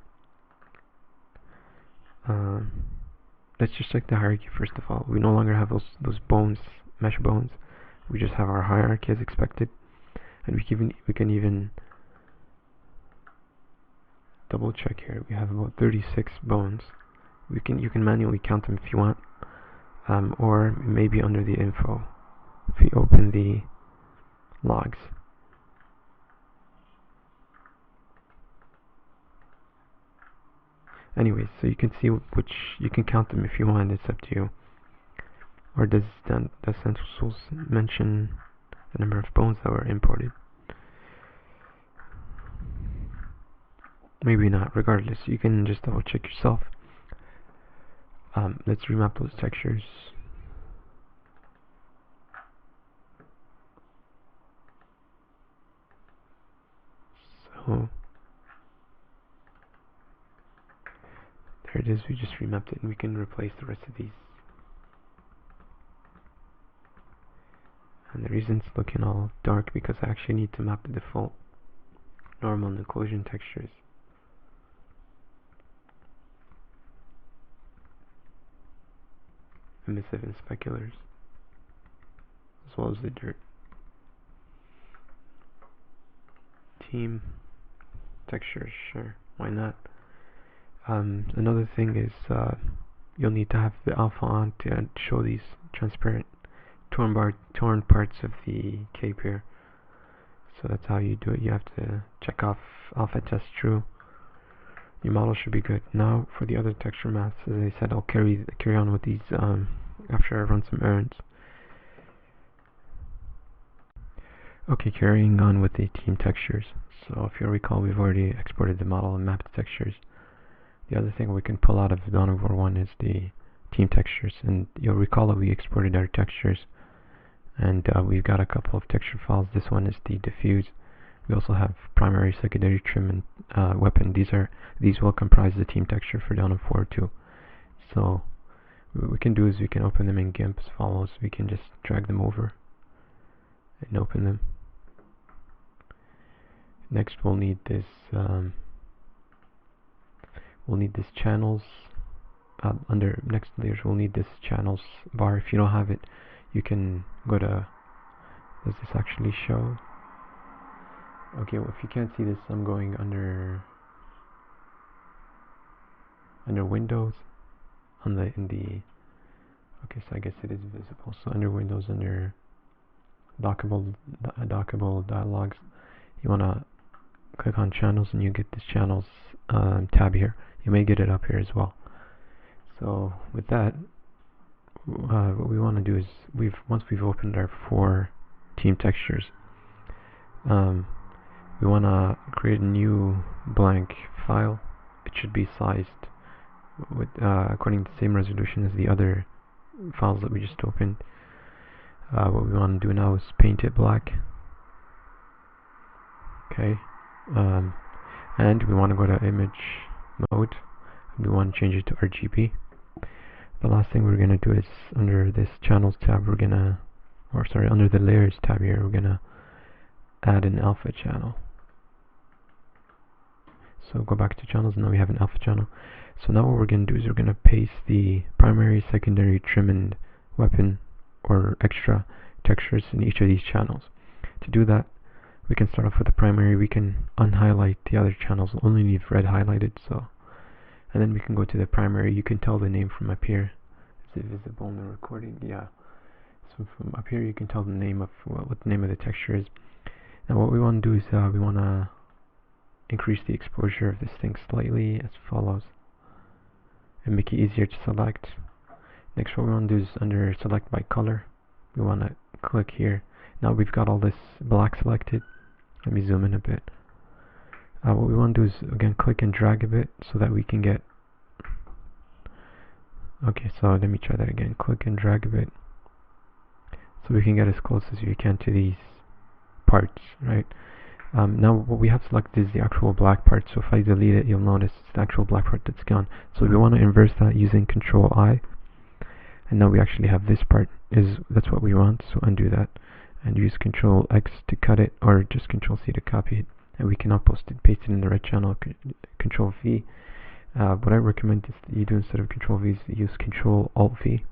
let's just check the hierarchy first of all. We no longer have those bones, mesh bones. We just have our hierarchy as expected, and we can even double check here. We have about 36 bones. You can manually count them if you want, or maybe under the info if we open the logs. Anyways, so you can see which, you can count them if you want. It's up to you. Or does Central Source mention the number of bones that were imported? Maybe not. Regardless, you can just double check yourself. Let's remap those textures. So there it is. We just remapped it, and we can replace the rest of these. And the reason it's looking all dark because I actually need to map the default normal and occlusion textures. Emissive and speculars, as well as the dirt. Team textures, sure, why not? Another thing is you'll need to have the alpha on to show these transparent torn parts of the cape here. So that's how you do it. You have to check off alpha test true. Your model should be good. Now for the other texture maps, as I said, I'll carry on with these after I run some errands. Okay, carrying on with the team textures. So if you'll recall, we've already exported the model and mapped the textures. The other thing we can pull out of the Dawn of War 1 is the team textures, and you'll recall that we exported our textures, and we've got a couple of texture files. This one is the diffuse. We also have primary, secondary, trim, and weapon. These will comprise the team texture for Dawn of War 2. So what we can do is we can open them in GIMP as follows. We can just drag them over and open them. Next, we'll need this. We'll need this channels. Under next layers, we'll need this channels bar. If you don't have it, you can go to. Does this actually show? Okay, well, if you can't see this, I'm going under Windows okay, so I guess it is visible. So under Windows, under dockable dialogues, you want to click on channels and you get this channels tab here. You may get it up here as well. So with that, what we want to do is once we've opened our 4 team textures, we want to create a new blank file. It should be sized with according to the same resolution as the other files that we just opened. What we want to do now is paint it black. Okay, and we want to go to image mode. We want to change it to RGB. The last thing we're going to do is under this channels tab, under the layers tab here, we're going to add an alpha channel. So go back to channels, and now we have an alpha channel. So now what we're going to do is we're going to paste the primary, secondary, trim, and weapon or extra textures in each of these channels. To do that, we can start off with the primary. We can unhighlight the other channels, only leave red highlighted. And then we can go to the primary. You can tell the name from up here. Is it visible in the recording? Yeah. So from up here you can tell the name of what the name of the texture is. Now what we want to do is we want to increase the exposure of this thing slightly as follows, and make it easier to select. Next, what we want to do is under select by color, we want to click here. Now we've got all this black selected. Let me zoom in a bit. What we want to do is again click and drag a bit so that we can get. Okay, so let me try that again. Click and drag a bit so we can get as close as we can to these parts, right? Now what we have selected is the actual black part, so if I delete it, you'll notice it's the actual black part that's gone. So we want to inverse that using Control I, and now we actually have this part. That's what we want, so undo that and use Control X to cut it, or just Control C to copy it, and we can now paste it in the red channel. Control V. What I recommend is that you do instead of Control V is use Control Alt V,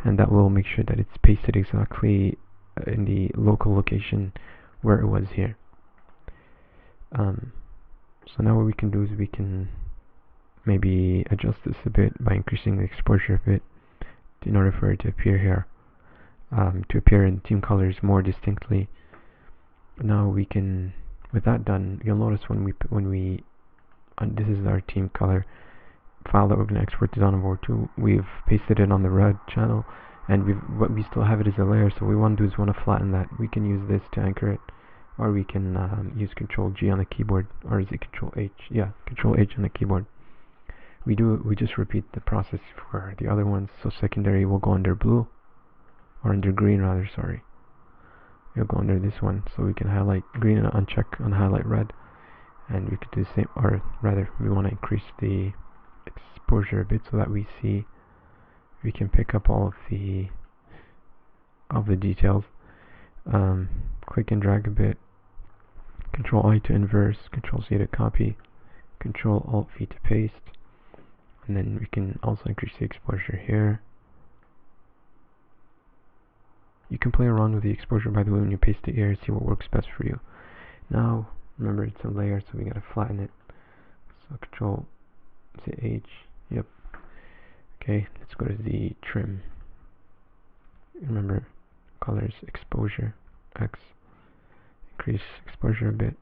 and that will make sure that it's pasted exactly in the local location where it was here. So now what we can do is we can maybe adjust this a bit by increasing the exposure a bit in order for it to appear here, to appear in team colors more distinctly. Now we can, with that done, you'll notice when we this is our team color file that we're going to export to Download to. We've pasted it on the red channel, and we still have it as a layer. So what we want to do is want to flatten that. We can use this to anchor it, or we can use Control G on the keyboard, or is it Control H? Yeah, Control H on the keyboard. We just repeat the process for the other ones. So secondary will go under blue, or under green rather. Sorry, it'll go under this one. So we can highlight green and uncheck on highlight red, and we could do the same, or rather, we want to increase the exposure a bit so that we can pick up all of the details. Click and drag a bit. Control I to inverse, Control C to copy, Control Alt V to paste, and then we can also increase the exposure here. You can play around with the exposure, by the way, when you paste it here, see what works best for you. Now, remember it's a layer, so we gotta flatten it. So Control H, yep. Okay, let's go to the trim. Remember, colors, exposure, X. Increase exposure a bit.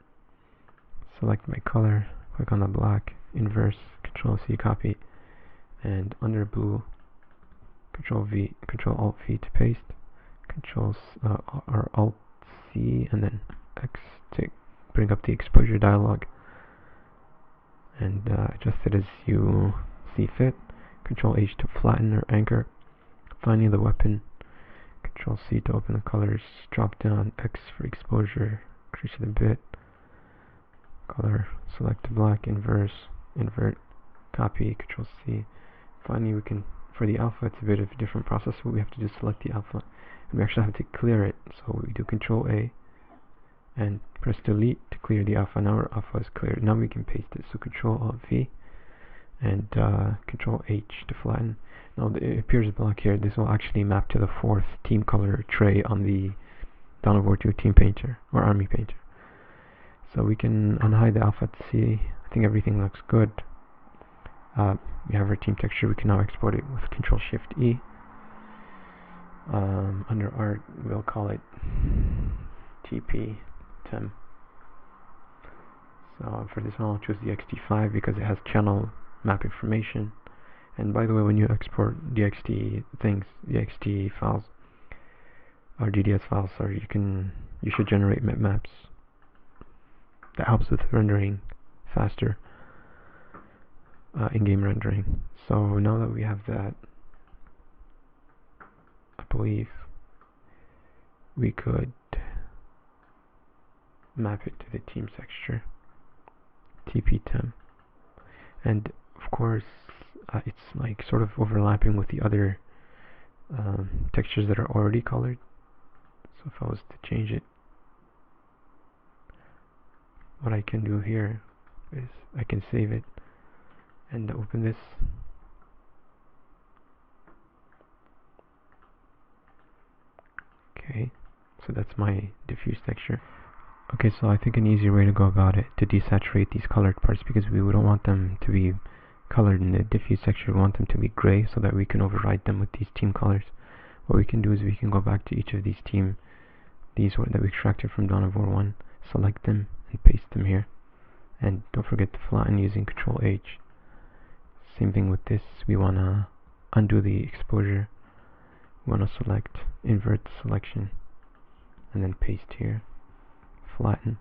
Select my color, click on the black, inverse, Control C, copy, and under blue, Control Alt V to paste, or Alt C, and then X to bring up the exposure dialog, and adjust it as you see fit. Control H to flatten or anchor. Finally, the weapon. Control C to open the colors, drop down, X for exposure, increase it a bit, color, select black, inverse, invert, copy, Control C. Finally, we can, for the alpha, it's a bit of a different process, but we have to just select the alpha, and we actually have to clear it, so we do Control A, and press delete to clear the alpha. Now our alpha is cleared. Now we can paste it, so Control Alt V, and Control H to flatten. Now it appears black here. This will actually map to the 4th team color tray on the Download 2 Team Painter or Army Painter. So we can unhide the alpha to see. I think everything looks good. We have our team texture. We can now export it with Control Shift E. Under Art, we'll call it TP Tem. So for this one I'll choose the ext5 because it has channel map information. And by the way, when you export the ext files or GDS files, sorry, you should generate maps. That helps with rendering faster, in-game rendering. So now that we have that, I believe we could map it to the team texture, tp-temp, and of course it's like sort of overlapping with the other textures that are already colored. So if I was to change it, what I can do here is I can save it and open this. Okay, so that's my diffuse texture. Okay, so I think an easier way to go about it to desaturate these colored parts, because we don't want them to be colored in the diffuse texture, we want them to be gray so that we can override them with these team colors. What we can do is we can go back to each of these that we extracted from Dawn of War 1, select them and paste them here, and don't forget to flatten using Control H. Same thing with this, we want to undo the exposure, we want to select, invert the selection, and then paste here, flatten,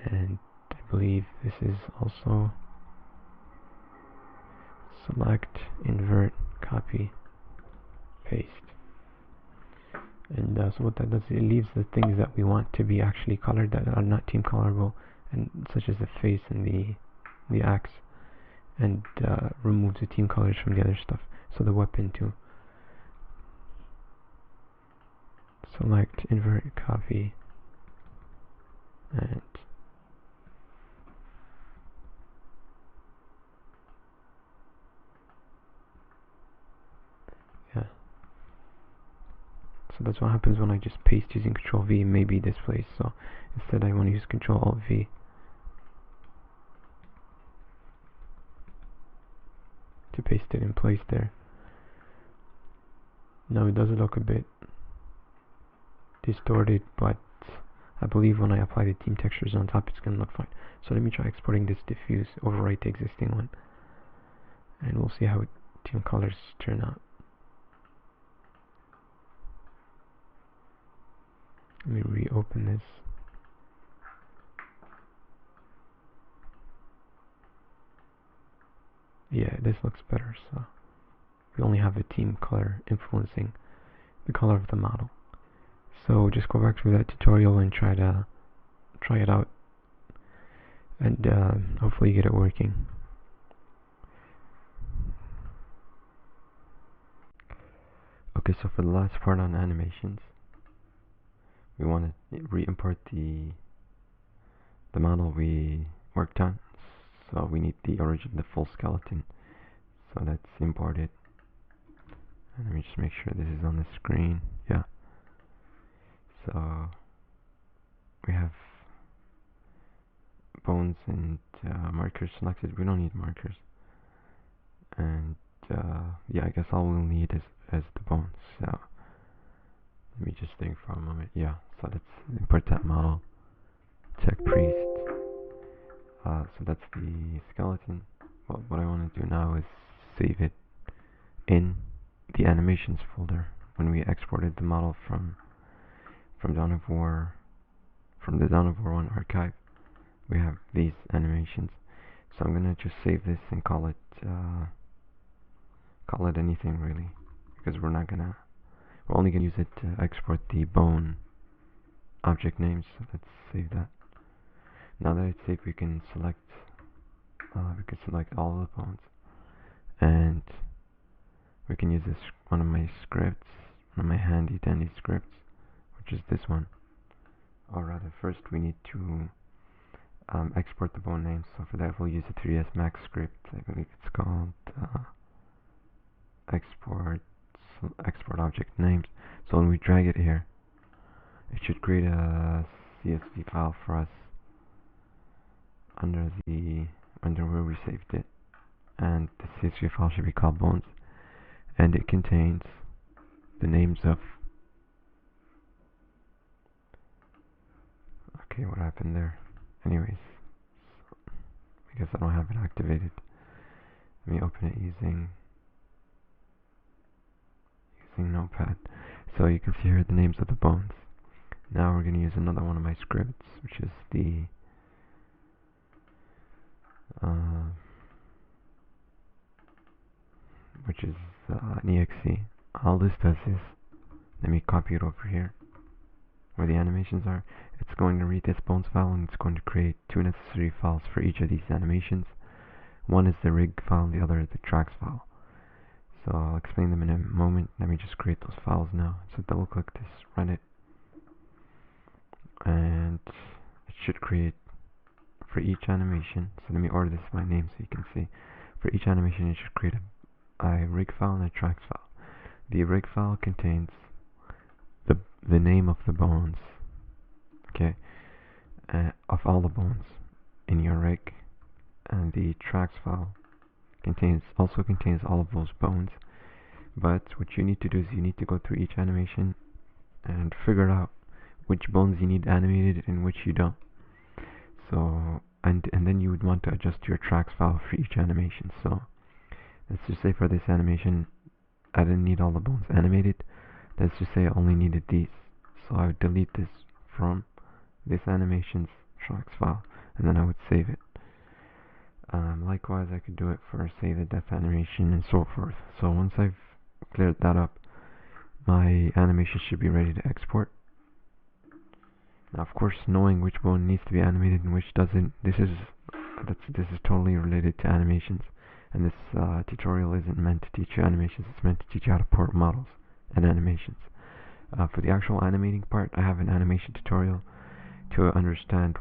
and I believe this is also select, invert, copy, paste. And so what that does, it leaves the things that we want to be actually colored that are not team colorable, and such as the face and the axe, and removes the team colors from the other stuff. So the weapon too. Select, invert, copy, and yeah. So that's what happens when I just paste using Control V. Maybe this place. So instead I want to use Control Alt V to paste it in place there. Now it does look a bit distorted, but I believe when I apply the team textures on top it's gonna look fine. So let me try exporting this diffuse, overwrite the existing one, and we'll see how team colors turn out. Let me reopen this. Yeah, this looks better, so we only have a team color influencing the color of the model. So just go back through that tutorial and try it out, and hopefully you get it working. Okay, so for the last part on animations, we want to re-import the model we worked on. So we need the full skeleton. So let's import it. And let me just make sure this is on the screen. Yeah. So we have bones and markers selected. We don't need markers. And yeah, I guess all we'll need is the bones. So let me just think for a moment. Yeah. So let's import that model. Check priest. So that's the skeleton. Well, what I want to do now is save it in the animations folder. When we exported the model from Dawn of War, from the Dawn of War 1 archive, we have these animations. So I'm gonna just save this and call it anything really, because we're only gonna use it to export the bone object names. So let's save that. Now that it's saved, we can select all of the bones, and we can use one of my scripts, one of my handy dandy scripts, which is this one. Or rather, first we need to export the bone names. So for that we'll use a 3ds Max script. I believe it's called export object names. So when we drag it here, it should create a CSV file for us under where we saved it, and the CSV file should be called bones, and it contains the names of. Okay, what happened there? Anyways, because I don't have it activated. Let me open it using Notepad. So you can see here the names of the bones. Now we're going to use another one of my scripts, which is the an exe. All this does is, let me copy it over here where the animations are. It's going to read this bones file and it's going to create two necessary files for each of these animations. One is the rig file and the other is the tracks file. So I'll explain them in a moment. Let me just create those files now. So double click this, run it, and it should create for each animation. So let me order this by name so you can see. For each animation it should create a rig file and a tracks file. The rig file contains the name of the bones, okay, of all the bones in your rig, and the tracks file also contains all of those bones. But what you need to do is you need to go through each animation and figure out which bones you need animated and which you don't. So and then you would want to adjust your tracks file for each animation. So let's just say for this animation I didn't need all the bones animated. Let's just say I only needed these. So I would delete this from this animation's tracks file, and then I would save it. Likewise, I could do it for, say, the death animation and so forth. So once I've cleared that up, my animation should be ready to export. Now, of course, knowing which bone needs to be animated and which doesn't, this is totally related to animations. And this tutorial isn't meant to teach you animations. It's meant to teach you how to port models and animations. For the actual animating part, I have an animation tutorial to understand,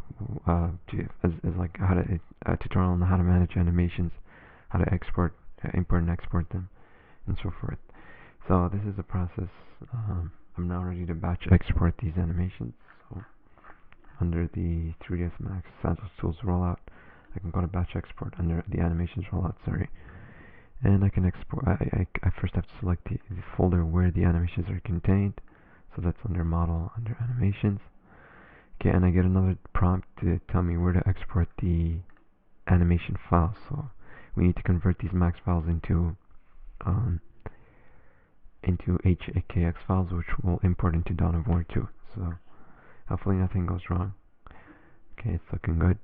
as like a tutorial on how to manage animations, how to import and export them, and so forth. So this is the process. I'm now ready to batch export these animations. So under the 3ds Max Essentials Tools rollout, I can go to batch export under the animations rollout, and I can export. I first have to select the folder where the animations are contained. So that's under model, under animations. Okay, and I get another prompt to tell me where to export the animation files. So we need to convert these max files into HKX files, which will import into Dawn of War 2. So hopefully nothing goes wrong. Okay, it's looking good.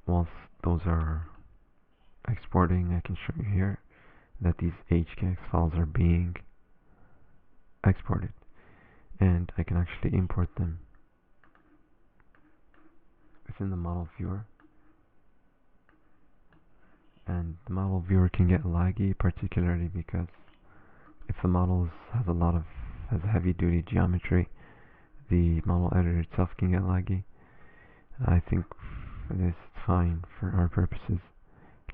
Whilst those are exporting, I can show you here that these HKX files are being exported, and I can actually import them within the model viewer. And the model viewer can get laggy, particularly because if the model has heavy duty geometry, the model editor itself can get laggy. I think for this it's fine for our purposes.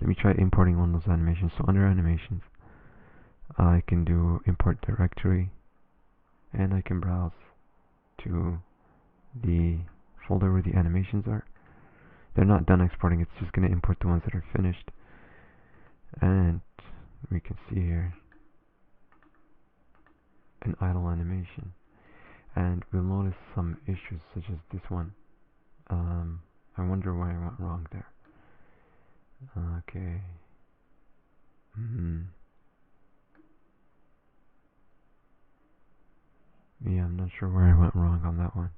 Let me try importing one of those animations. So under animations, I can do import directory, and I can browse to the folder where the animations are. They're not done exporting, it's just going to import the ones that are finished. And we can see here an idle animation, and we'll notice some issues such as this one. I wonder why I went wrong there. Okay. Yeah, I'm not sure where I went wrong on that one.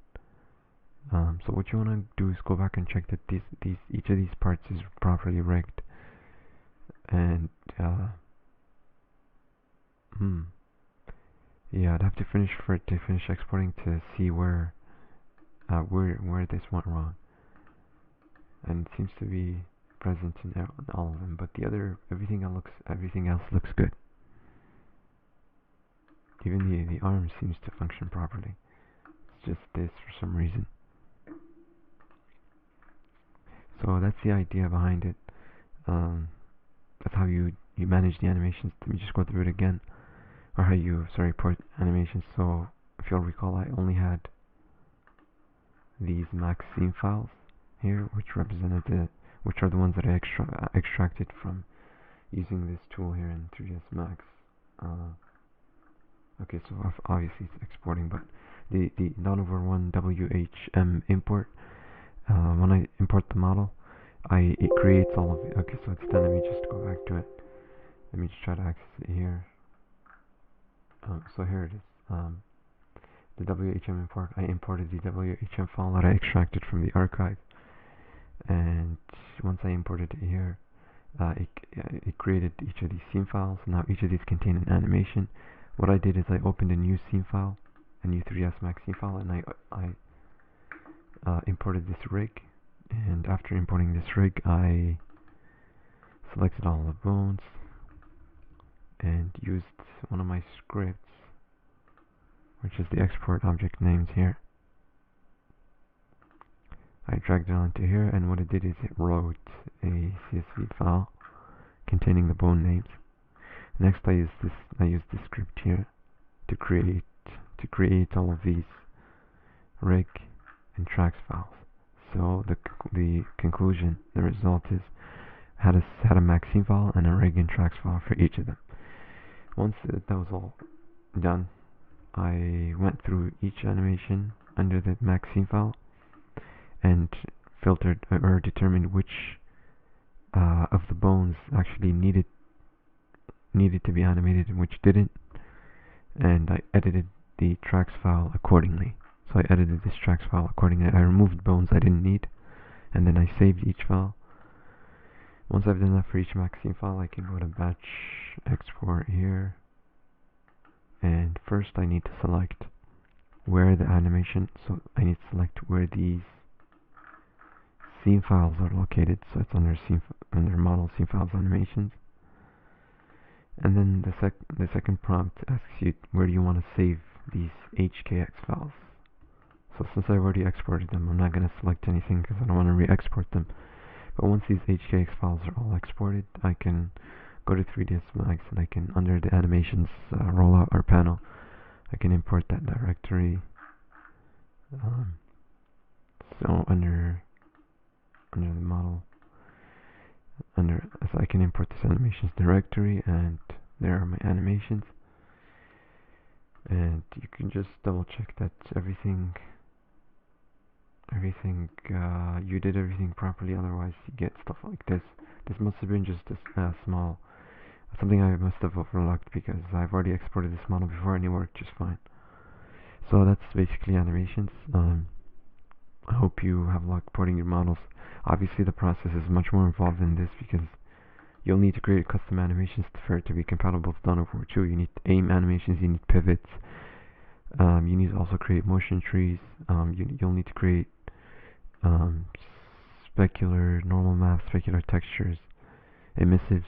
So what you want to do is go back and check that each of these parts is properly rigged. And yeah, I'd have to finish exporting to see where this went wrong. And it seems to be present in all of them, but everything else looks good. Even the arm seems to function properly. It's just this for some reason. So that's the idea behind it. That's how you manage the animations. Let me just go through it again. Or how you port animations. So if you'll recall, I only had these max scene files here, which are the ones that I extracted from using this tool here in 3ds Max. Okay, so obviously it's exporting, but the $1 WHM import. When I import the model, it creates all of it. Okay, so it's done. Let me just go back to it. Let me just try to access it here. So here it is. The WHM import. I imported the WHM file that I extracted from the archive, and once I imported it here, it created each of these scene files. Now each of these contain an animation. What I did is I opened a new scene file, a new 3ds Max scene file, and I imported this rig. And after importing this rig, I selected all the bones and used one of my scripts, which is the export object names here. I dragged it onto here, and what it did is it wrote a CSV file containing the bone names. Next, I used this script here to create all of these rig and tracks files. So the conclusion, the result is had a max scene file and a rig and tracks file for each of them. Once that was all done, I went through each animation under the max scene file and filtered or determined which of the bones actually needed to be animated and which didn't, and I edited the tracks file accordingly. So I edited this tracks file accordingly. I removed bones I didn't need, and then I saved each file. Once I've done that for each max scene file, I can go to batch export here, and first I need to select where the animation, so I need to select where these scene files are located. So it's under model scene files animations, and then the second prompt asks you where do you want to save these HKX files. So since I've already exported them, I'm not going to select anything because I don't want to re-export them. But once these HKX files are all exported, I can go to 3ds Max and I can, under the animations rollout or panel, I can import that directory. So under the model, so I can import this animations directory, and there are my animations. And you can just double check that everything you did everything properly, otherwise you get stuff like this. This must have been just a small something I must have overlooked because I've already exported this model before and it worked just fine. So that's basically animations. I hope you have luck porting your models. Obviously the process is much more involved than this because you'll need to create custom animations for it to be compatible with Dawn of War 2. You need aim animations, you need pivots, you need to also create motion trees, you'll need to create specular, normal math, specular textures, emissives,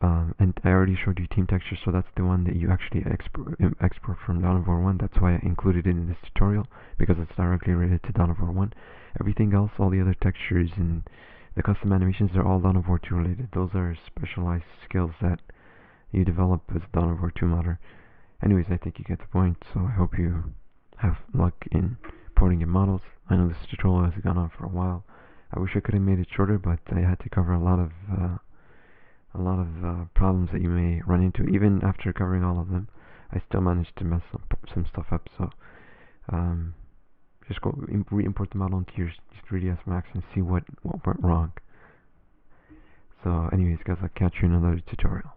and I already showed you team textures, so that's the one that you actually export from Dawn of War 1. That's why I included it in this tutorial, because it's directly related to Dawn of War 1. Everything else, all the other textures and the custom animations, they're all Dawn of War 2 related. Those are specialized skills that you develop as a Dawn of War 2 modder. Anyways, I think you get the point, so I hope you have luck in porting your models. I know this tutorial has gone on for a while. I wish I could have made it shorter, but I had to cover a lot of problems that you may run into. Even after covering all of them, I still managed to mess some stuff up. So just go re-import the model into your 3ds Max and see what went wrong. So anyways guys, I'll catch you in another tutorial.